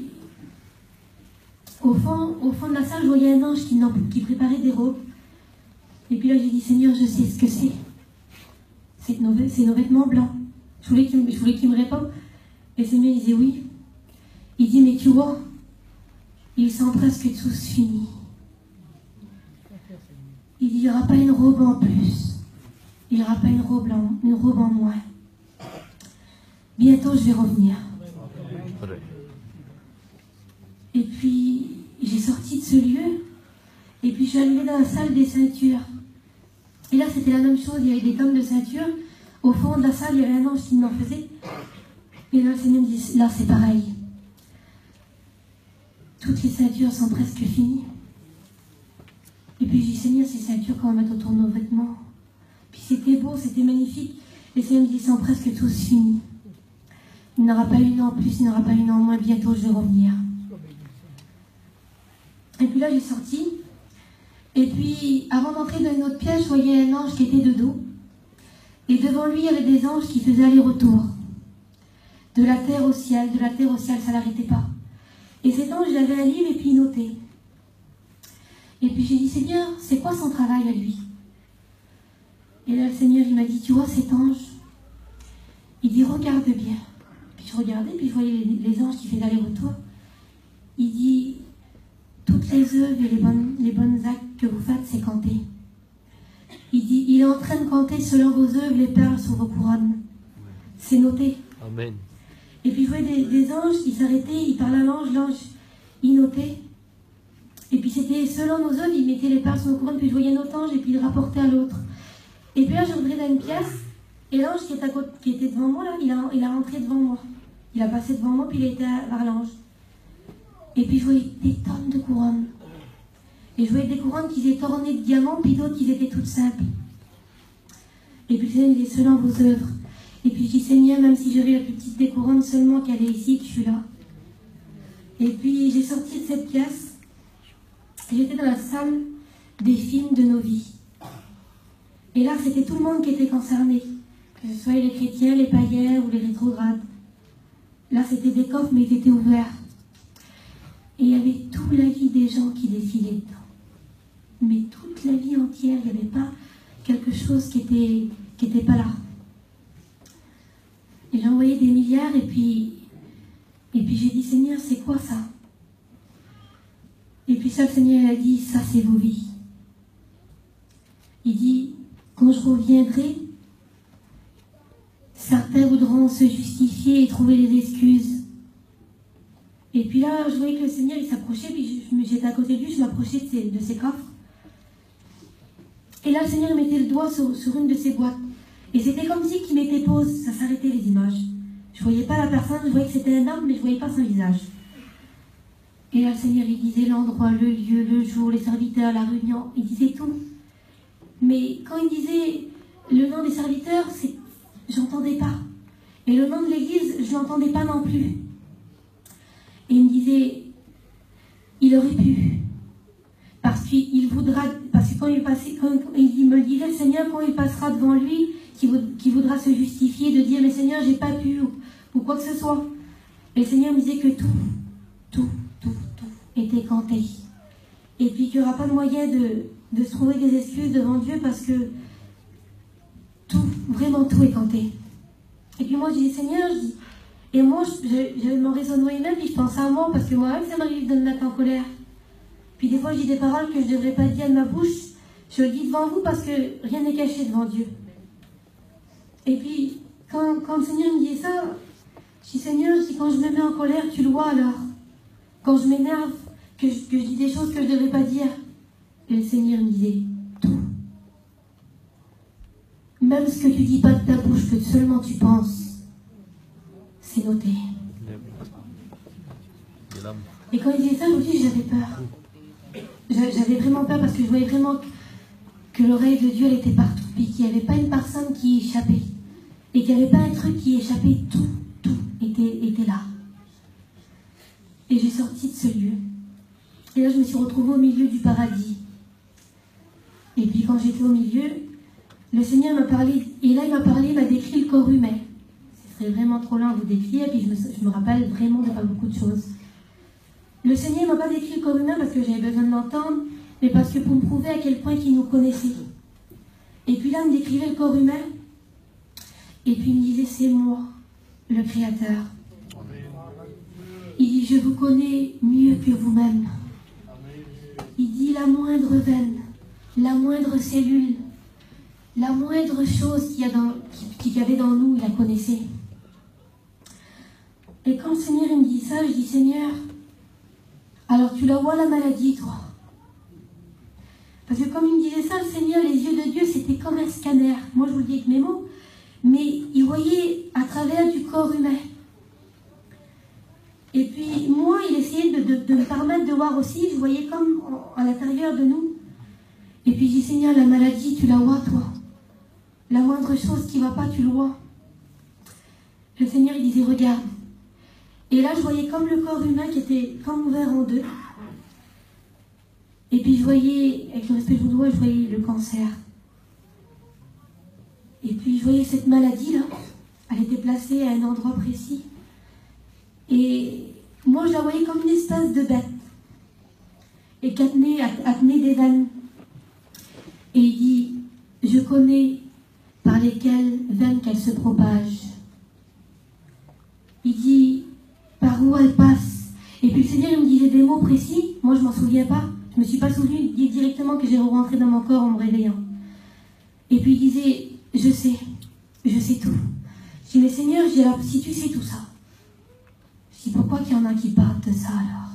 au fond de la salle, je voyais un ange qui préparait des robes. Et puis là, j'ai dit, Seigneur, je sais ce que c'est. C'est nos vêtements blancs. Je voulais qu'il me réponde. Et le Seigneur, il disait oui. Il dit, mais tu vois, ils sont presque tous finis. Il dit, il n'y aura pas une robe en plus. Il n'y aura pas une robe en moins. Bientôt, je vais revenir. Et puis, j'ai sorti de ce lieu. Et puis, je suis arrivée dans la salle des ceintures. Et là, c'était la même chose. Il y avait des tomes de ceintures. Au fond de la salle, il y avait un ange qui m'en faisait. Et là, le Seigneur me dit, là, c'est pareil. Toutes les ceintures sont presque finies. Et puis, je dis, Seigneur, ces ceintures qu'on va mettre autour de nos vêtements. Puis, c'était beau, c'était magnifique. Et le Seigneur me dit, ils sont presque tous finis. Il n'y en aura pas une en plus, il n'y en aura pas une en moins. Bientôt, je vais revenir. Et puis là, j'ai sorti. Et puis, avant d'entrer dans une autre pièce, je voyais un ange qui était de dos. Et devant lui, il y avait des anges qui faisaient aller-retour. De la terre au ciel, ça n'arrêtait pas. Et cet ange, il avait un livre et puis il notait. Et puis j'ai dit, Seigneur, c'est quoi son travail à lui? Et là, le Seigneur, il m'a dit, tu vois cet ange? Il dit, regarde bien. Puis je regardais, puis je voyais les anges qui faisaient aller-retour. Il dit, toutes les œuvres et les bonnes actes que vous faites, c'est compté. Il dit, il est en train de compter selon vos œuvres les perles sur vos couronnes. C'est noté. Amen. Et puis je voyais des anges qui s'arrêtaient, ils parlaient à l'ange, il notait. Et puis c'était selon nos œuvres, il mettait les perles sur nos couronnes, puis je voyais un autre ange, et puis il rapportait à l'autre. Et puis là, je rentrais dans une pièce, et l'ange qui était devant moi, là, il a rentré devant moi. Il a passé devant moi, puis il a été vers l'ange. Et puis je voyais des tonnes de couronnes. Et je voyais des couronnes qui étaient ornées de diamants, puis d'autres qui étaient toutes simples. Et puis le Seigneur disait, selon vos œuvres. Et puis je dis, Seigneur, même si j'avais la plus petite des couronnes, seulement qu'elle est ici, que je suis là. Et puis j'ai sorti de cette pièce, et j'étais dans la salle des films de nos vies. Et là, c'était tout le monde qui était concerné, que ce soit les chrétiens, les païens ou les rétrogrades. Là, c'était des coffres, mais ils étaient ouverts. Et il y avait toute la vie des gens qui défilaient dedans. Mais toute la vie entière, il n'y avait pas quelque chose qui était pas là. Et j'ai envoyé des milliards, et puis j'ai dit, Seigneur, c'est quoi ça? Et puis ça, le Seigneur a dit, ça c'est vos vies. Il dit, quand je reviendrai, certains voudront se justifier et trouver des excuses. Et puis là, je voyais que le Seigneur, il s'approchait, puis j'étais à côté de lui, je m'approchais de ses coffres. Et là, le Seigneur mettait le doigt sur une de ses boîtes. Et c'était comme si qu'il mettait pause, ça s'arrêtait les images. Je ne voyais pas la personne, je voyais que c'était un homme, mais je ne voyais pas son visage. Et là, le Seigneur, il disait l'endroit, le lieu, le jour, les serviteurs, la réunion, il disait tout. Mais quand il disait le nom des serviteurs, j'entendais pas. Et le nom de l'église, je l'entendais pas non plus. Et il me disait, il aurait pu. Parce qu'il voudra, parce que quand il me disait, le Seigneur, quand il passera devant lui, qui voudra se justifier, de dire, mais Seigneur, j'ai pas pu, ou quoi que ce soit. Et le Seigneur me disait que tout était canté. Et puis qu'il n'y aura pas de moyen de se trouver des excuses devant Dieu parce que tout, vraiment tout est canté. Et puis moi, je dis, Seigneur, et moi, j'avais mon raisonnement humain, puis je pense à moi, parce que moi-même, ça m'arrive de me mettre en colère. Puis des fois, je dis des paroles que je ne devrais pas dire de ma bouche. Je le dis devant vous parce que rien n'est caché devant Dieu. Et puis, quand le Seigneur me dit ça, je dis, Seigneur, quand je me mets en colère, tu le vois alors. Quand je m'énerve, que je dis des choses que je ne devrais pas dire. Et le Seigneur me disait, tout. Même ce que tu dis pas de ta bouche, que seulement tu penses, c'est noté. Et quand il disait ça, aussi, j'avais peur. J'avais vraiment peur parce que je voyais vraiment que l'oreille de Dieu, elle était partout. Puis qu'il n'y avait pas une personne qui échappait. Et qu'il n'y avait pas un truc qui échappait. Tout était là. Et j'ai sorti de ce lieu. Et là, je me suis retrouvée au milieu du paradis. Et puis quand j'étais au milieu, le Seigneur m'a parlé. Et là, il m'a décrit le corps humain. Ce serait vraiment trop long à vous décrire. Et puis je me rappelle vraiment de pas beaucoup de choses. Le Seigneur ne m'a pas décrit le corps humain parce que j'avais besoin de l'entendre, mais parce que pour me prouver à quel point il nous connaissait. Et puis là, il me décrivait le corps humain. Et puis il me disait, c'est moi, le Créateur. Il dit, je vous connais mieux que vous-même. Il dit, la moindre veine, la moindre cellule, la moindre chose qu'il y avait dans nous, il la connaissait. Et quand le Seigneur il me dit ça, je dis, Seigneur, alors tu la vois la maladie, toi. Parce que comme il me disait ça, le Seigneur, les yeux de Dieu, c'était comme un scanner. Moi, je vous le dis avec mes mots. Mais il voyait à travers du corps humain. Et puis, moi, il essayait de me permettre de voir aussi. Je voyais comme à l'intérieur de nous. Et puis, je dis, Seigneur, la maladie, tu la vois, toi. La moindre chose qui ne va pas, tu le vois. Le Seigneur, il disait, regarde. Et là, je voyais comme le corps humain qui était comme ouvert en deux. Et puis, je voyais, avec le respect que je vous dois, je voyais le cancer. Et puis, je voyais cette maladie-là. Elle était placée à un endroit précis. Et moi, je la voyais comme une espèce de bête. Et qui tenait des veines. Et il dit, je connais par lesquelles veines qu'elle se propage. Il dit, par où elle passe. Et puis le Seigneur, il me disait des mots précis. Moi, je ne m'en souviens pas. Je ne me suis pas souvenu. Il dit directement que j'ai rentré dans mon corps en me réveillant. Et puis il disait, je sais tout. Je dis, mais Seigneur, si tu sais tout ça, je dis, pourquoi qu'il y en a qui parlent de ça alors?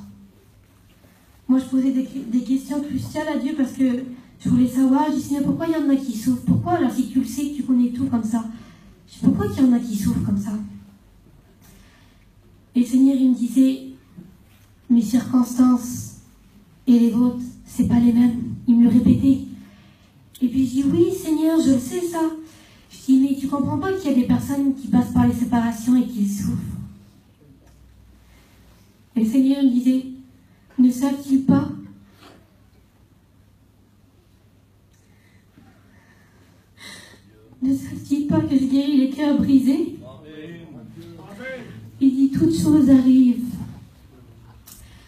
Moi, je posais des questions cruciales à Dieu parce que je voulais savoir. Je dis, Seigneur, pourquoi il y en a qui souffrent? Pourquoi alors, si tu le sais, que tu connais tout comme ça? Je dis, pourquoi qu'il y en a qui souffrent comme ça? Et le Seigneur, il me disait, mes circonstances et les vôtres, c'est pas les mêmes. Il me le répétait. Et puis je dis, oui, Seigneur, je le sais ça. Je dis, mais tu comprends pas qu'il y a des personnes qui passent par les séparations et qui souffrent. Et le Seigneur me disait, ne savent-ils pas que je guéris les cœurs brisés? Il dit, toutes choses arrivent.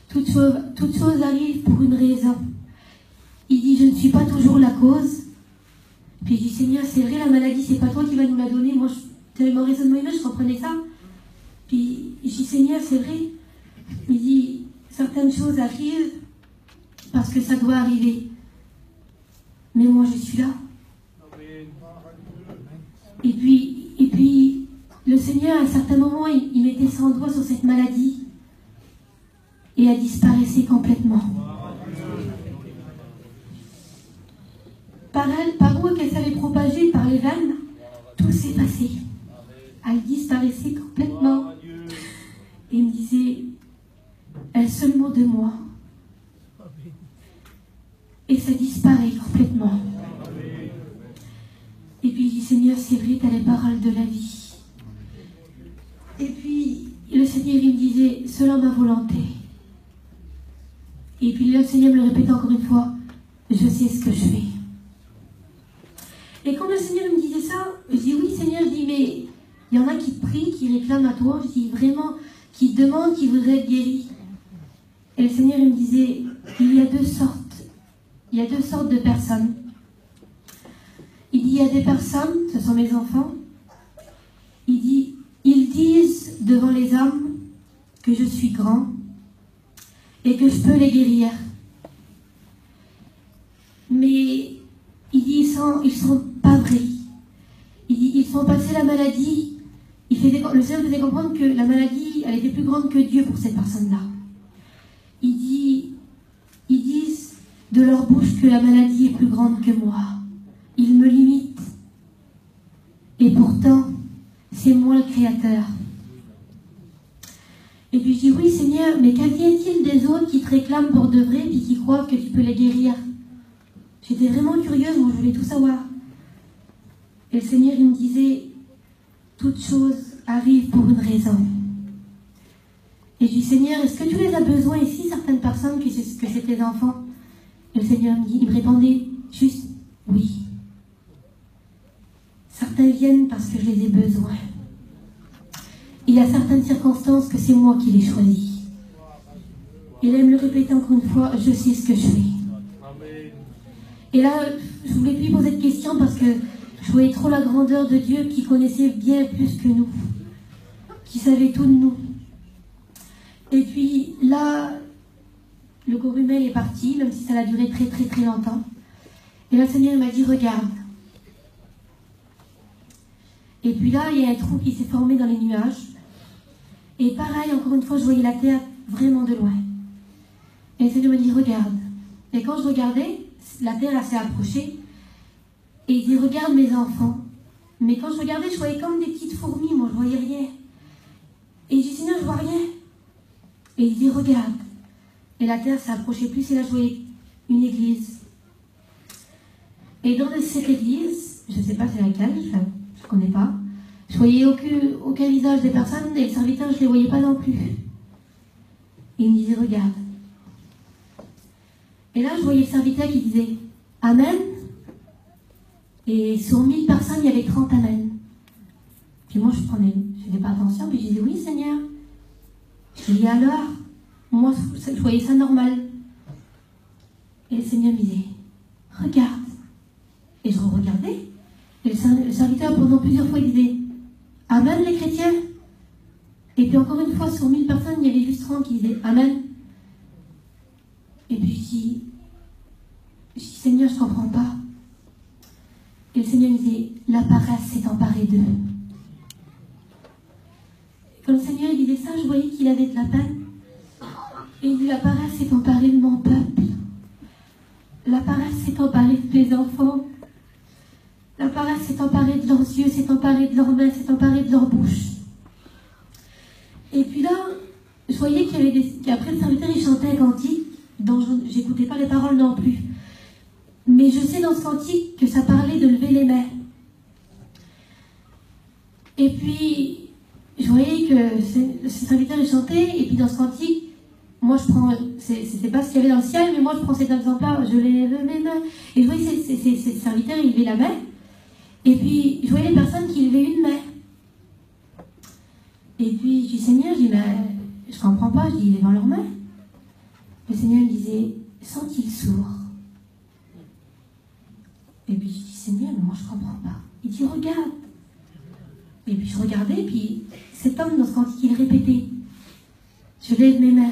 Toutes choses arrivent pour une raison. Il dit, je ne suis pas toujours la cause. Puis je dis, Seigneur, c'est vrai, la maladie, c'est pas toi qui vas nous la donner. Moi, j'avais mon raisonnement humain, je comprenais ça. Puis je dis, Seigneur, c'est vrai. Il dit, certaines choses arrivent parce que ça doit arriver. Mais moi, je suis là. Et puis le Seigneur, à un certain moment, il mettait son doigt sur cette maladie et elle disparaissait complètement. Par où qu'elle s'avait propagée, par les veines, tout s'est passé. Elle disparaissait complètement. Et il me disait, un seul mot de moi. Et ça disparaît complètement. Et puis je dis, Seigneur, c'est vrai, tu as les paroles de la vie. Et puis, le Seigneur, il me disait, selon ma volonté. Et puis le Seigneur me le répétait encore une fois, je sais ce que je fais. Et quand le Seigneur me disait ça, je dis oui Seigneur, je dis mais il y en a qui prient, qui réclament à toi, je dis vraiment, qui demandent, qui voudraient être guéris. Et le Seigneur il me disait, il y a deux sortes de personnes. Il dit, il y a des personnes, ce sont mes enfants, il dit, ils disent devant les hommes que je suis grand et que je peux les guérir. Mais il dit, ils sont pas vrais. Il dit, ils sont passés la maladie. Le Seigneur faisait comprendre que la maladie, elle était plus grande que Dieu pour cette personne-là. Il dit, ils disent de leur bouche que la maladie est plus grande que moi. Ils me limitent. Et pourtant, c'est moi le Créateur. Et puis je dis, oui Seigneur, mais qu'advient-il des autres qui te réclament pour de vrai et qui croient que tu peux les guérir? J'étais vraiment curieuse, moi je voulais tout savoir. Et le Seigneur il me disait, toute chose arrive pour une raison. Et je dis, Seigneur, est-ce que tu les as besoin ici, certaines personnes, que c'est tes enfants? Et le Seigneur il me répondait juste, oui. Certains viennent parce que je les ai besoin. Il y a certaines circonstances que c'est moi qui les choisis. Et là, il me le répétait encore une fois, je sais ce que je fais. Et là, je voulais lui poser de questions parce que je voyais trop la grandeur de Dieu qui connaissait bien plus que nous, qui savait tout de nous. Et puis là, le corps humain est parti, même si ça a duré très très très longtemps. Et là, le Seigneur m'a dit, regarde. Et puis là, il y a un trou qui s'est formé dans les nuages. Et pareil, encore une fois, je voyais la terre vraiment de loin. Et le Seigneur me dit, regarde. Et quand je regardais, la terre elle s'est approchée. Et il dit, regarde mes enfants. Mais quand je regardais, je voyais comme des petites fourmis, moi je voyais rien. Et je dis, Seigneur, je vois rien. Et il dit, regarde. Et la terre s'est approchée plus, et là je voyais une église. Et dans cette église, je ne sais pas c'est laquelle, je ne connais pas, je voyais aucun visage des personnes, et les serviteurs, je ne les voyais pas non plus. Et il me disait, regarde. Et là, je voyais le serviteur qui disait, Amen. Et sur 1000 personnes, il y avait 30 Amen. Puis moi, je faisais pas attention, puis je disais, oui, Seigneur. Je dis, alors, moi, je voyais ça normal. Et le Seigneur me disait, regarde. Et je regardais. Et le serviteur, pendant plusieurs fois, il disait, Amen, les chrétiens. Et puis encore une fois, sur 1000 personnes, il y avait juste 30 qui disaient, Amen. Et puis je dis, Seigneur, je ne comprends pas. Et le Seigneur me disait, la paresse s'est emparée d'eux. Quand le Seigneur disait ça, je voyais qu'il avait de la peine. Et il dit, la paresse s'est emparée de mon peuple. La paresse s'est emparée de tes enfants. La paresse s'est emparée de leurs yeux, s'est emparée de leurs mains, s'est emparée de leur bouche. Et puis là, je voyais qu'il y avait qu'après le serviteur, il chantait un cantique dont je n'écoutais pas les paroles non plus. Mais je sais dans ce cantique que ça parlait de lever les mains. Et puis, je voyais que ce serviteur, il chantait, et puis dans ce cantique, moi je prends, c'était pas ce qu'il y avait dans le ciel, mais moi je prends cet exemple-là, je lève mes mains. Et je voyais ces serviteurs, ils levaient la main. Et puis, je voyais les personnes qui levaient une main. Et puis, je dis, Seigneur, je dis, mais je ne comprends pas, je dis, devant leurs mains. Le Seigneur me disait, sont-ils sourds? Et puis, je dis, Seigneur, mais moi, je ne comprends pas. Il dit, regarde. Et puis, je regardais, et puis, cet homme, dans ce cantique, il répétait, je lève mes mains.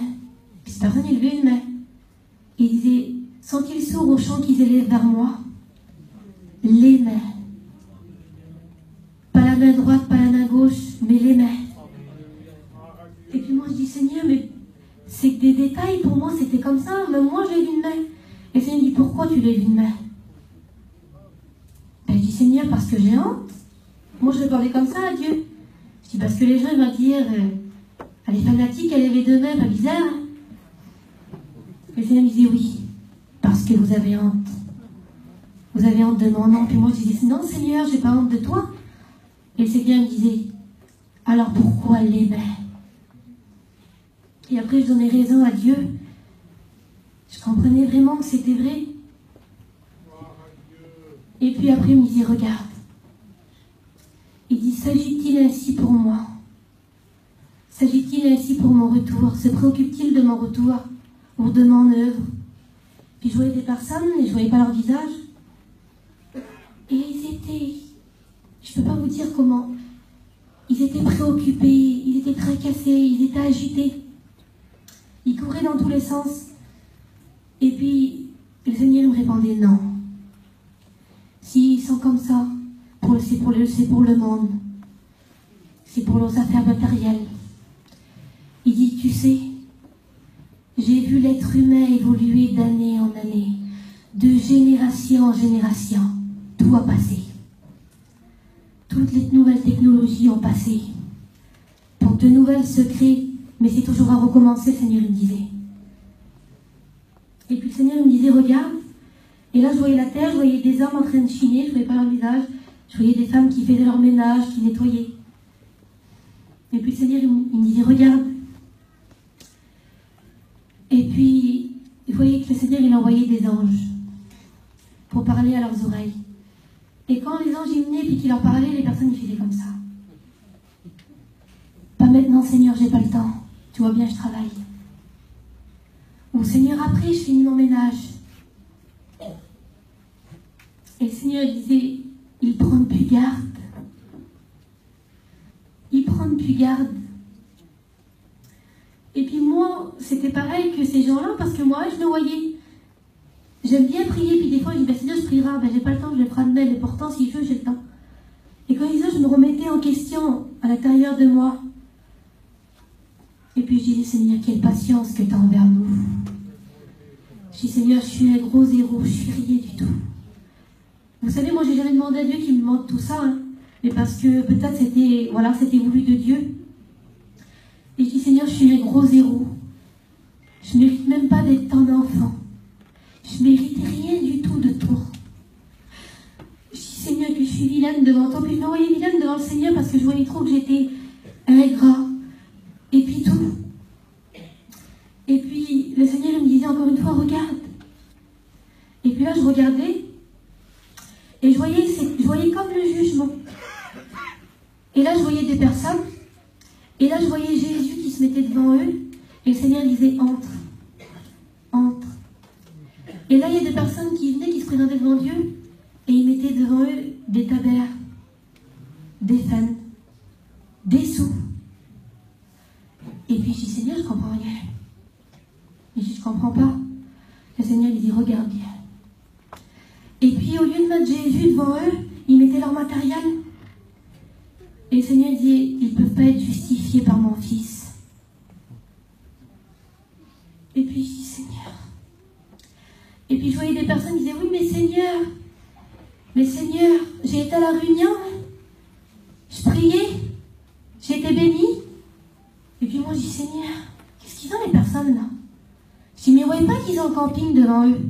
Puis, cette personne, il levait une main. Et il disait, sont-ils sourds au chant qu'ils élèvent vers moi? Les mains. Pas la main droite, pas la main gauche, mais les mains. Et puis moi je dis, Seigneur, mais c'est que des détails, pour moi c'était comme ça, même moi je lève une main. Et le Seigneur me dit, pourquoi tu lèves une main? Ben, je dis, Seigneur, parce que j'ai honte. Moi je répondais comme ça à Dieu. Je dis, parce que les gens vont dire, elle est fanatique, elle lève les deux mains, pas bizarre. Hein? Et le Seigneur me disait, oui, parce que vous avez honte. vous avez honte de moi? Non. Puis moi, je disais, non, Seigneur, j'ai pas honte de toi. Et le Seigneur me disait, alors pourquoi elle l'aimait? Et après, je donnais raison à Dieu. Je comprenais vraiment que c'était vrai. Et puis après, il me disait, regarde. Il dit, s'agit-il ainsi pour moi? S'agit-il ainsi pour mon retour? Se préoccupe-t-il de mon retour ou de mon œuvre? Puis je voyais des personnes et je ne voyais pas leur visage. Et ils étaient, je ne peux pas vous dire comment, ils étaient préoccupés, ils étaient tracassés, ils étaient agités. Ils couraient dans tous les sens. Et puis, le Seigneur me répondait, non. S'ils sont comme ça, c'est pour le monde. C'est pour nos affaires matérielles. Il dit, tu sais, j'ai vu l'être humain évoluer d'année en année, de génération en génération. Tout a passé. Toutes les nouvelles technologies ont passé. Pour de nouvelles se créent, mais c'est toujours à recommencer, le Seigneur me disait. Et puis le Seigneur me disait, regarde. Et là, je voyais la terre, je voyais des hommes en train de chiner, je ne voyais pas leur visage. Je voyais des femmes qui faisaient leur ménage, qui nettoyaient. Et puis le Seigneur, il me disait, regarde. Et puis, vous voyez que le Seigneur, il envoyait des anges pour parler à leurs oreilles. Et quand les anges y venaient et qu'ils leur parlaient, les personnes, ils faisaient comme ça. Pas maintenant, Seigneur, j'ai pas le temps. Tu vois bien, je travaille. Ou Seigneur, après, je finis mon ménage. Et le Seigneur disait, ils prennent plus garde. Ils prennent plus garde. Et puis moi, c'était pareil que ces gens-là, parce que moi, je le voyais. J'aime bien prier, puis des fois, je dis, Seigneur, je prierai, j'ai pas le temps, je le ferai demain, mais pourtant, s'il veut, j'ai le temps. Et quand il disait, je me remettais en question à l'intérieur de moi. Et puis je disais, Seigneur, quelle patience que tu as envers nous. Je dis, Seigneur, je suis un gros zéro, je suis rien du tout. Vous savez, moi, j'ai jamais demandé à Dieu qu'il me montre tout ça, hein, mais parce que peut-être c'était voulu de Dieu. Et je dis, Seigneur, je suis un gros zéro. Je ne mérite même pas d'être ton enfant. Je ne mérite rien du tout de toi. Je dis, Seigneur, que je suis vilaine devant toi. Puis je me voyais vilaine devant le Seigneur parce que je voyais trop que j'étais ingrat. Et puis tout. Et puis le Seigneur me disait encore une fois, regarde. Et puis là, je regardais. Et je voyais comme le jugement. Et là, je voyais des personnes. Et là, je voyais Jésus qui se mettait devant eux. Et le Seigneur disait, entre. Entre. Et là, il y a des personnes qui venaient, qui se présentaient devant Dieu. Et ils mettaient devant eux des tabers, des fans, des sous. Et puis je dis, Seigneur, je ne comprends rien. Et je dis, je ne comprends pas. Le Seigneur, il dit, regarde bien. Et puis, au lieu de mettre Jésus devant eux, ils mettaient leur matériel. Et le Seigneur dit, ils ne peuvent pas être justifiés par mon Fils. Et puis, je dis, Seigneur. Et puis, je voyais des personnes qui disaient, oui, mais Seigneur, j'ai été à la réunion, je priais, j'ai été bénie. Et puis, moi, je dis, Seigneur, qu'est-ce qu'ils ont les personnes là? Je dis, mais ils ne voyaient pas qu'ils ont le camping devant eux.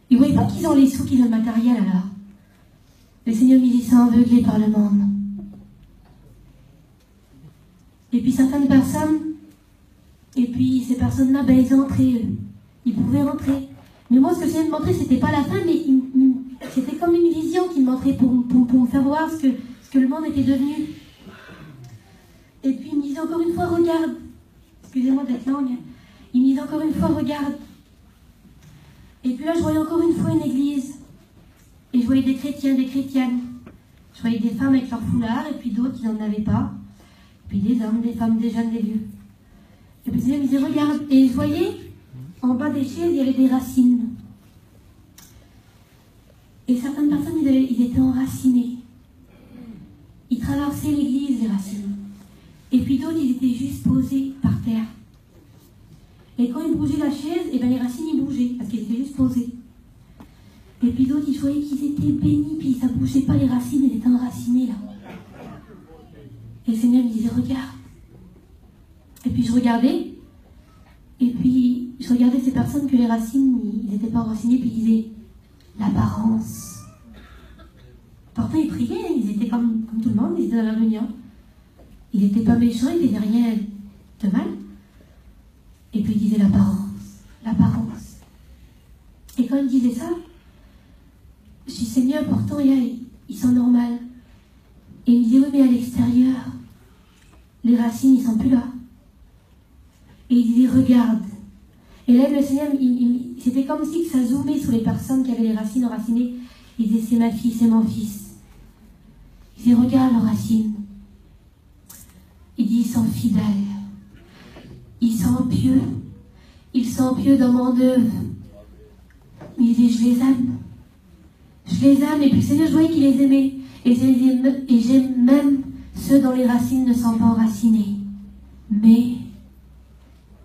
Ils ne voyaient pas qu'ils ont les sous, qu'ils ont le matériel alors. Le Seigneur me dit, c'est aveuglé par le monde. Et puis certaines personnes, et puis ces personnes-là, ben, ils ont entré, eux. Ils pouvaient rentrer. Mais moi, ce que le Seigneur me montrait, c'était pas la fin, mais c'était comme une vision qu'il me montrait pour me faire voir ce que le monde était devenu. Et puis il me disait encore une fois, regarde. Excusez-moi d'être langue. Il me disait encore une fois, regarde. Et puis là, je voyais encore une fois une église. Et je voyais des chrétiens, des chrétiennes. Je voyais des femmes avec leur foulard, et puis d'autres qui n'en avaient pas. Et puis des hommes, des femmes, des jeunes, des vieux. Et puis il me disait, regarde. Et je voyais, en bas des chaises, il y avait des racines. Et certaines personnes, ils étaient enracinés. Ils traversaient l'église, les racines. Et puis d'autres, ils étaient juste posés par terre. Et quand ils bougeaient la chaise, et ben les racines, ils bougeaient, parce qu'ils étaient juste posés. Et puis d'autres, je voyais qu'ils étaient bénis, puis ça ne bougeait pas les racines, ils étaient enracinés là. Et le Seigneur me disait, regarde. Et puis je regardais, et puis je regardais ces personnes que les racines, ils n'étaient pas enracinés, puis ils disaient, l'apparence, Pourtant, ils priaient, ils étaient comme tout le monde, ils étaient dans la réunion. Ils n'étaient pas méchants, ils n'étaient rien de mal. Et puis, ils disaient l'apparence, l'apparence. Et quand ils disaient ça, je dis, Seigneur, pourtant, ils sont normaux. Et il me dit, oui, mais à l'extérieur, les racines, ils ne sont plus là. Et il disait, regarde. Et là, le Seigneur, c'était comme si ça zoomait sur les personnes qui avaient les racines enracinées. Il disait, c'est ma fille, c'est mon fils. Il disait, regarde leurs racines. Il dit, ils sont fidèles. Ils sont pieux. Ils sont pieux dans mon œuvre. Il dit, je les aime. Je les aime. Et puis le Seigneur, je voyais qu'il les aimait. Et j'aime même ceux dont les racines ne sont pas enracinées. Mais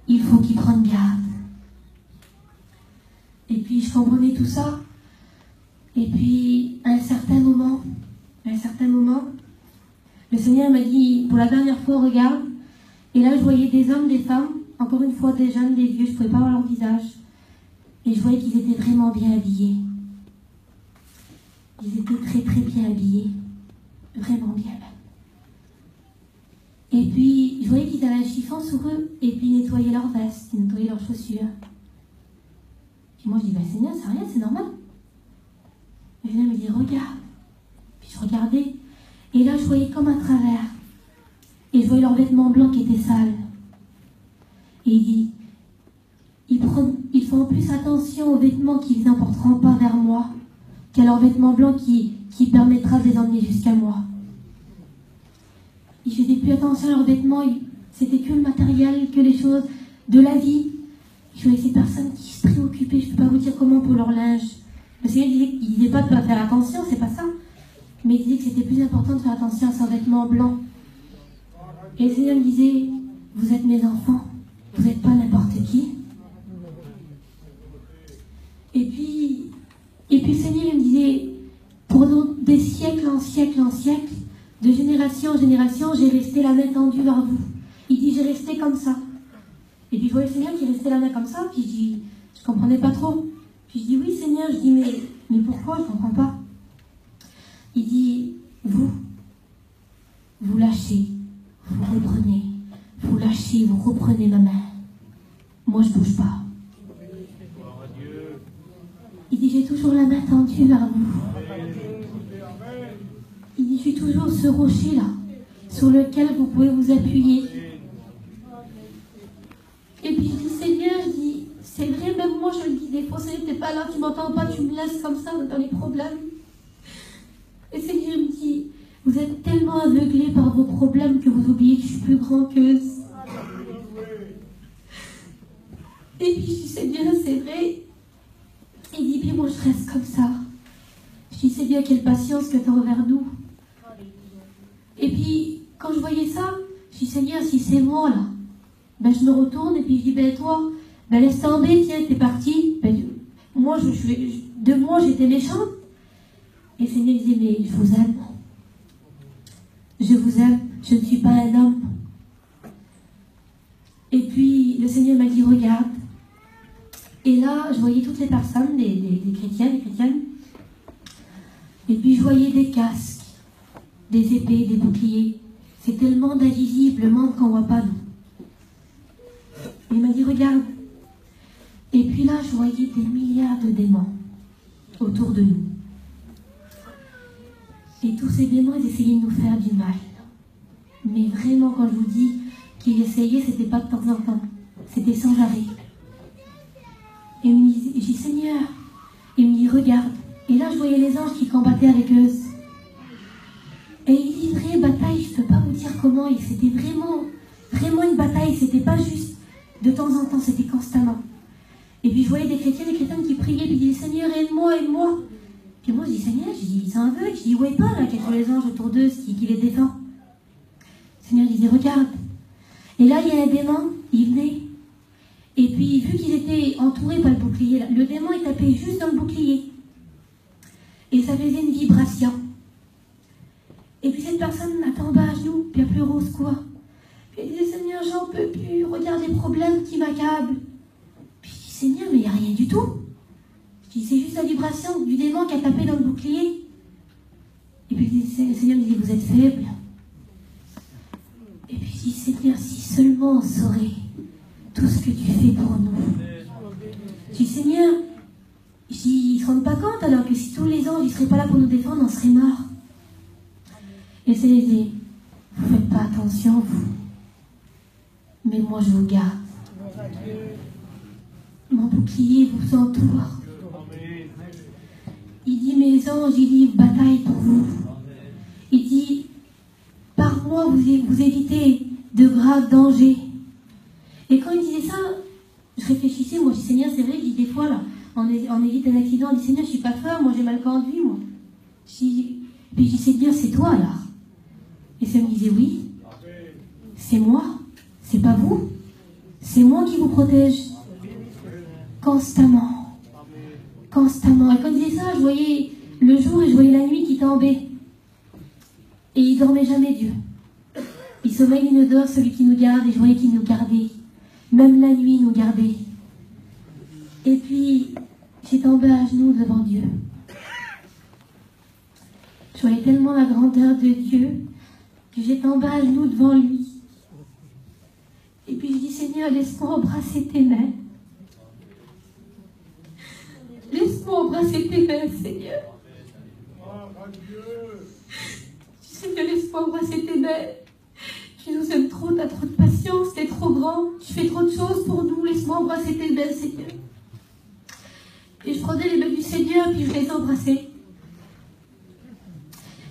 il faut qu'ils prennent garde. Et puis je comprenais tout ça. Et puis à un certain moment, le Seigneur m'a dit, pour la dernière fois, regarde. Et là, je voyais des hommes, des femmes, encore une fois des jeunes, des vieux, je ne pouvais pas voir leur visage. Et je voyais qu'ils étaient vraiment bien habillés. Ils étaient très très bien habillés. Vraiment bien. Et puis, je voyais qu'ils avaient un chiffon sur eux, et puis ils nettoyaient leurs vestes, ils nettoyaient leurs chaussures. Puis moi, je dis, ben Seigneur, c'est rien, c'est normal. Et le Seigneur me dit, regarde. Puis je regardais, et là, je voyais comme à travers. Et je voyais leurs vêtements blancs qui étaient sales. Et il dit, ils font plus attention aux vêtements qui ne les emporteront pas vers moi, qu'à leurs vêtements blancs qui permettra de les emmener jusqu'à moi. Ils faisaient plus attention à leurs vêtements, c'était que le matériel, que les choses de la vie. Je voyais ces personnes qui se préoccupaient, je ne peux pas vous dire comment, pour leur linge. Le Seigneur disait pas de pas faire attention, c'est pas ça. Mais il disait que c'était plus important de faire attention à ses vêtements blancs. Et le Seigneur me disait, vous êtes mes enfants, vous n'êtes pas n'importe qui. Et puis le Seigneur me disait, pour des siècles en siècles en siècles, de génération en génération, j'ai resté la main tendue vers vous. Il dit, j'ai resté comme ça. Et puis je voyais le Seigneur qui restait la main comme ça, puis je dis, je comprenais pas trop. Puis je dis, oui Seigneur, je dis, mais pourquoi, je comprends pas. Il dit, vous lâchez, vous reprenez, vous lâchez, vous reprenez ma main. Moi je bouge pas. Il dit, j'ai toujours la main tendue vers vous. Il dit, je suis toujours ce rocher-là, sur lequel vous pouvez vous appuyer. Et puis je dis, Seigneur, je dis, c'est vrai, même moi je le dis des fois, Seigneur, t'es pas là, tu m'entends pas, tu me laisses comme ça dans les problèmes. Et Seigneur me dit, vous êtes tellement aveuglés par vos problèmes que vous oubliez que je suis plus grand qu'eux. Et puis je dis, Seigneur, c'est vrai. Il dit, puis moi je reste comme ça. Je dis, Seigneur, quelle patience que tu as envers nous. Et puis, quand je voyais ça, je dis, Seigneur, si c'est moi là, ben je me retourne et puis je dis, ben toi, ben laisse tomber, tiens, t'es parti. Ben, moi, de moi, j'étais méchante. Et le Seigneur disait, mais je vous aime. Je vous aime, je ne suis pas un homme. Et puis, le Seigneur m'a dit, regarde. Et là, je voyais toutes les personnes, des chrétiens, des chrétiennes. Et puis, je voyais des casques, des épées, des boucliers. C'était le monde invisible, le monde qu'on ne voit pas, nous. Il m'a dit, regarde. Et puis là, je voyais des milliards de démons autour de nous. Et tous ces démons, ils essayaient de nous faire du mal. Mais vraiment, quand je vous dis qu'ils essayaient, c'était pas de temps en temps. C'était sans arrêt. Et je dis, Seigneur. Il me dit, regarde. Et là, je voyais les anges qui combattaient avec eux. Et il dit, vraie bataille, je ne peux pas vous dire comment. Et c'était vraiment une bataille. C'était pas juste de temps en temps, c'était constamment. Et puis je voyais des chrétiens, des chrétiennes qui priaient, puis ils disaient, Seigneur, aide-moi, aide-moi. Puis moi, je dis, Seigneur, ils sont aveugles. Je dis, où est pas là, qu'il y a les anges autour d'eux qui les défend. Le Seigneur disait, regarde. Et là, il y a un démon, il venait. Et puis, vu qu'ils étaient entourés par le bouclier, là, le démon, il tapait juste dans le bouclier. Et ça faisait une vibration. Et puis cette personne a tombé à genoux, puis elle pleurait au secours. Puis elle disait, Seigneur, j'en peux plus, regarde les problèmes qui m'accablent. Puis je dis, Seigneur, mais il n'y a rien du tout. Je dis, c'est juste la vibration du démon qui a tapé dans le bouclier. Et puis le Seigneur me dit, vous êtes faible. Et puis je dis, Seigneur, si seulement on saurait tout ce que tu fais pour nous. Je dis, Seigneur, ils ne se rendent pas compte alors que si tous les anges ne seraient pas là pour nous défendre, on serait morts. Et le Seigneur dit, vous ne faites pas attention, vous. Mais moi, je vous garde. Mon bouclier vous entoure. Il dit, mes anges, il dit, bataille pour vous. Il dit, par moi, vous évitez de graves dangers. Et quand il disait ça, je réfléchissais, moi, je dis, Seigneur, c'est vrai, je dis, des fois, là, on évite un accident, on dit, Seigneur, je ne suis pas fort, moi, j'ai mal conduit, moi. Puis je dis, Seigneur, c'est toi, là. Et ça me disait, oui, c'est moi, c'est pas vous. C'est moi qui vous protège. Constamment. Constamment. Et quand il disait ça, je voyais le jour et je voyais la nuit qui tombait. Et il dormait jamais, Dieu. Il sommeille, il ne dort, celui qui nous garde, et je voyais qu'il nous gardait. Même la nuit, il nous gardait. Et puis, j'ai tombé à genoux devant Dieu. Je voyais tellement la grandeur de Dieu que j'ai tombé à genoux devant lui. Et puis je dis, Seigneur, laisse-moi embrasser tes mains. Laisse-moi embrasser tes mains, Seigneur. Seigneur, laisse-moi embrasser tes mains. Tu nous aimes trop, tu as trop de patience, tu es trop grand, tu fais trop de choses pour nous. Laisse-moi embrasser tes mains, Seigneur. Et je prenais les mains du Seigneur, puis je les embrassais.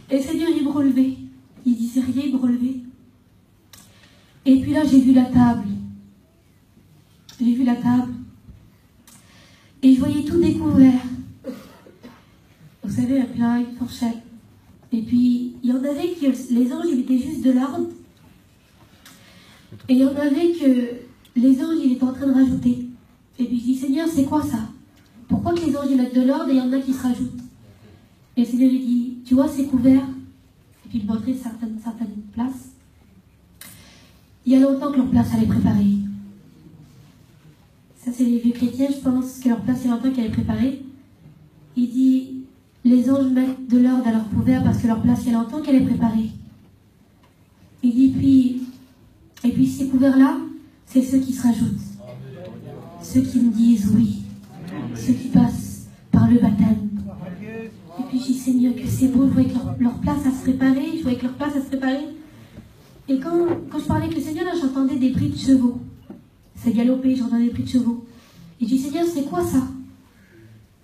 Et le Seigneur, il me relevait. Il disait rien, il me relevait. Et puis là, j'ai vu la table. J'ai vu la table. Et je voyais tout découvert. Vous savez, un plat, une fourchette. Et puis, il y en avait que les anges, ils étaient juste de l'ordre. Et il y en avait que les anges, ils étaient en train de rajouter. Et puis je dis, Seigneur, c'est quoi ça? Pourquoi que les anges, ils mettent de l'ordre et il y en a qui se rajoutent? Et le Seigneur, il dit, tu vois, c'est couvert. Et puis il montrait certaines places. Il y a longtemps que leur place, elle est préparée. Ça, c'est les vieux chrétiens, je pense que leur place, il y a longtemps qu'elle est préparée. Il dit, les anges mettent de l'ordre à leur couvert parce que leur place, il y a longtemps qu'elle est préparée. Il dit, et puis ces couverts-là, c'est ceux qui se rajoutent. Ceux qui me disent oui. Ceux qui passent par le baptême. Et puis je dis, Seigneur, que c'est beau, je voyais que leur place à se préparer, je voyais que leur place à se préparer. Et quand je parlais avec le Seigneur, là, j'entendais des bruits de chevaux. Ça galopait, j'entendais des bruits de chevaux. Et je dis, Seigneur, c'est quoi ça?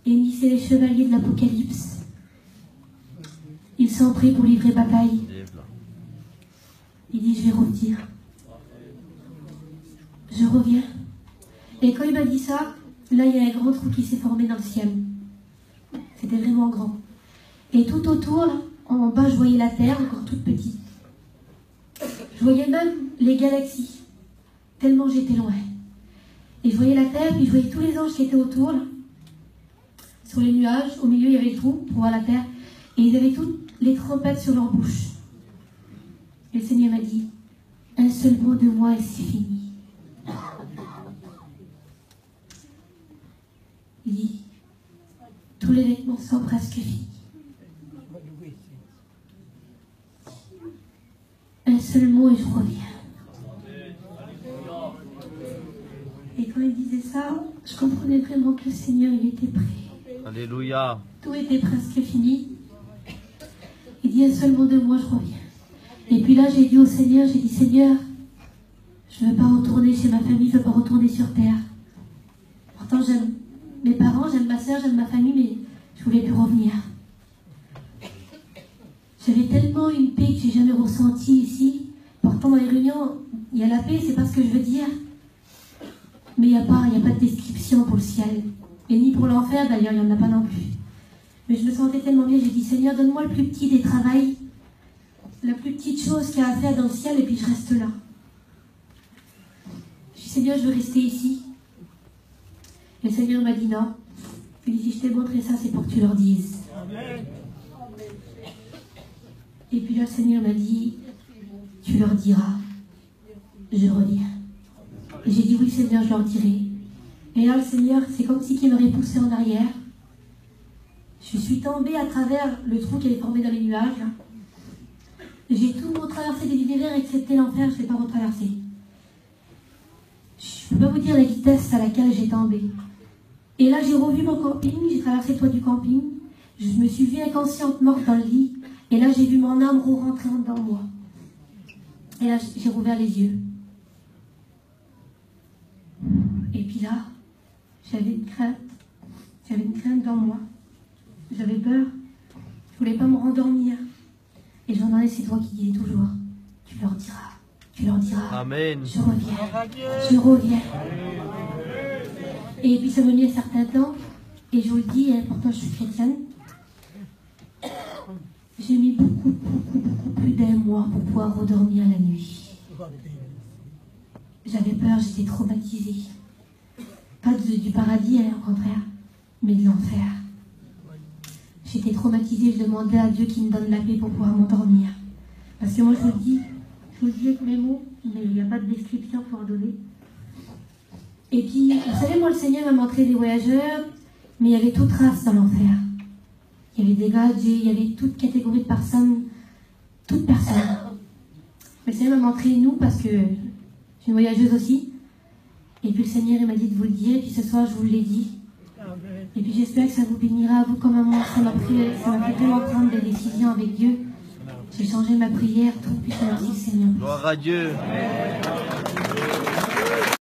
Et il me dit, c'est les chevaliers de l'Apocalypse. Ils sont prêts pour livrer bataille. Il dit, je vais revenir. Je reviens. Et quand il m'a dit ça, là, il y a un grand trou qui s'est formé dans le ciel. C'était vraiment grand. Et tout autour, là, en bas, je voyais la Terre, encore toute petite. Je voyais même les galaxies, tellement j'étais loin. Et je voyais la Terre, puis je voyais tous les anges qui étaient autour, là, sur les nuages. Au milieu, il y avait le trou pour voir la Terre. Et ils avaient toutes les trompettes sur leur bouche. Et le Seigneur m'a dit, un seul mot de moi et c'est fini. Il dit, tous les vêtements sont presque finis. Un seul mot et je reviens. Et quand il disait ça, je comprenais vraiment que le Seigneur, il était prêt. Alléluia. Tout était presque fini. Il dit un seul mot de moi, je reviens. Et puis là, j'ai dit au Seigneur, j'ai dit, Seigneur, je ne veux pas retourner chez ma famille, je ne veux pas retourner sur terre. Pourtant, j'aime mes parents, j'aime ma soeur, j'aime ma famille, mais je ne voulais plus revenir. J'avais tellement une paix que je n'ai jamais ressentie ici. Pourtant, dans les réunions, il y a la paix, c'est pas ce que je veux dire. Mais il n'y a pas de description pour le ciel. Et ni pour l'enfer, d'ailleurs, il n'y en a pas non plus. Mais je me sentais tellement bien, j'ai dit, Seigneur, donne-moi le plus petit des travails, la plus petite chose qu'il y a à faire dans le ciel, et puis je reste là. Je dis, Seigneur, je veux rester ici. Et le Seigneur m'a dit non. Il dit, si je t'ai montré ça, c'est pour que tu leur dises. Amen. Et puis là, le Seigneur m'a dit, tu leur diras, je reviens. Et j'ai dit, oui, Seigneur, je leur dirai. Et là, le Seigneur, c'est comme si il m'aurait poussé en arrière. Je Je suis tombée à travers le trou qui avait formé dans les nuages. J'ai tout retraversé des univers, excepté l'enfer, je ne l'ai pas retraversé. Je ne peux pas vous dire la vitesse à laquelle j'ai tombé. Et là, j'ai revu mon camping, j'ai traversé le toit du camping. Je me suis vue inconsciente, morte dans le lit. Et là, j'ai vu mon âme rentrer dans moi. Et là, j'ai rouvert les yeux. Et puis là, j'avais une crainte. J'avais une crainte dans moi. J'avais peur. Je voulais pas me rendormir. Et j'entendais, c'est toi qui guides toujours. Tu leur diras. Tu leur diras. Amen. Je reviens. Je reviens. Et puis ça me met un certain temps. Et je vous le dis, pourtant je suis chrétienne. J'ai mis beaucoup plus d'un mois pour pouvoir redormir la nuit. J'avais peur, j'étais traumatisée. Pas du paradis, au contraire, mais de l'enfer. J'étais traumatisée, je demandais à Dieu qu'il me donne la paix pour pouvoir m'endormir. Parce que moi je vous le dis avec mes mots, mais il n'y a pas de description pour en donner. Et puis, vous savez, moi le Seigneur m'a montré des voyageurs, mais il y avait toute race dans l'enfer. Il y avait des gadgets, il y avait toute catégorie de personnes, toute personne. Le Seigneur m'a montré nous parce que je suis une voyageuse aussi. Et puis le Seigneur il m'a dit de vous le dire, et puis ce soir je vous l'ai dit. Et puis j'espère que ça vous bénira à vous comme à moi. Ça m'a fait vraiment prendre des décisions avec Dieu. J'ai changé ma prière, tout, puis je remercie le Seigneur. Gloire à Dieu.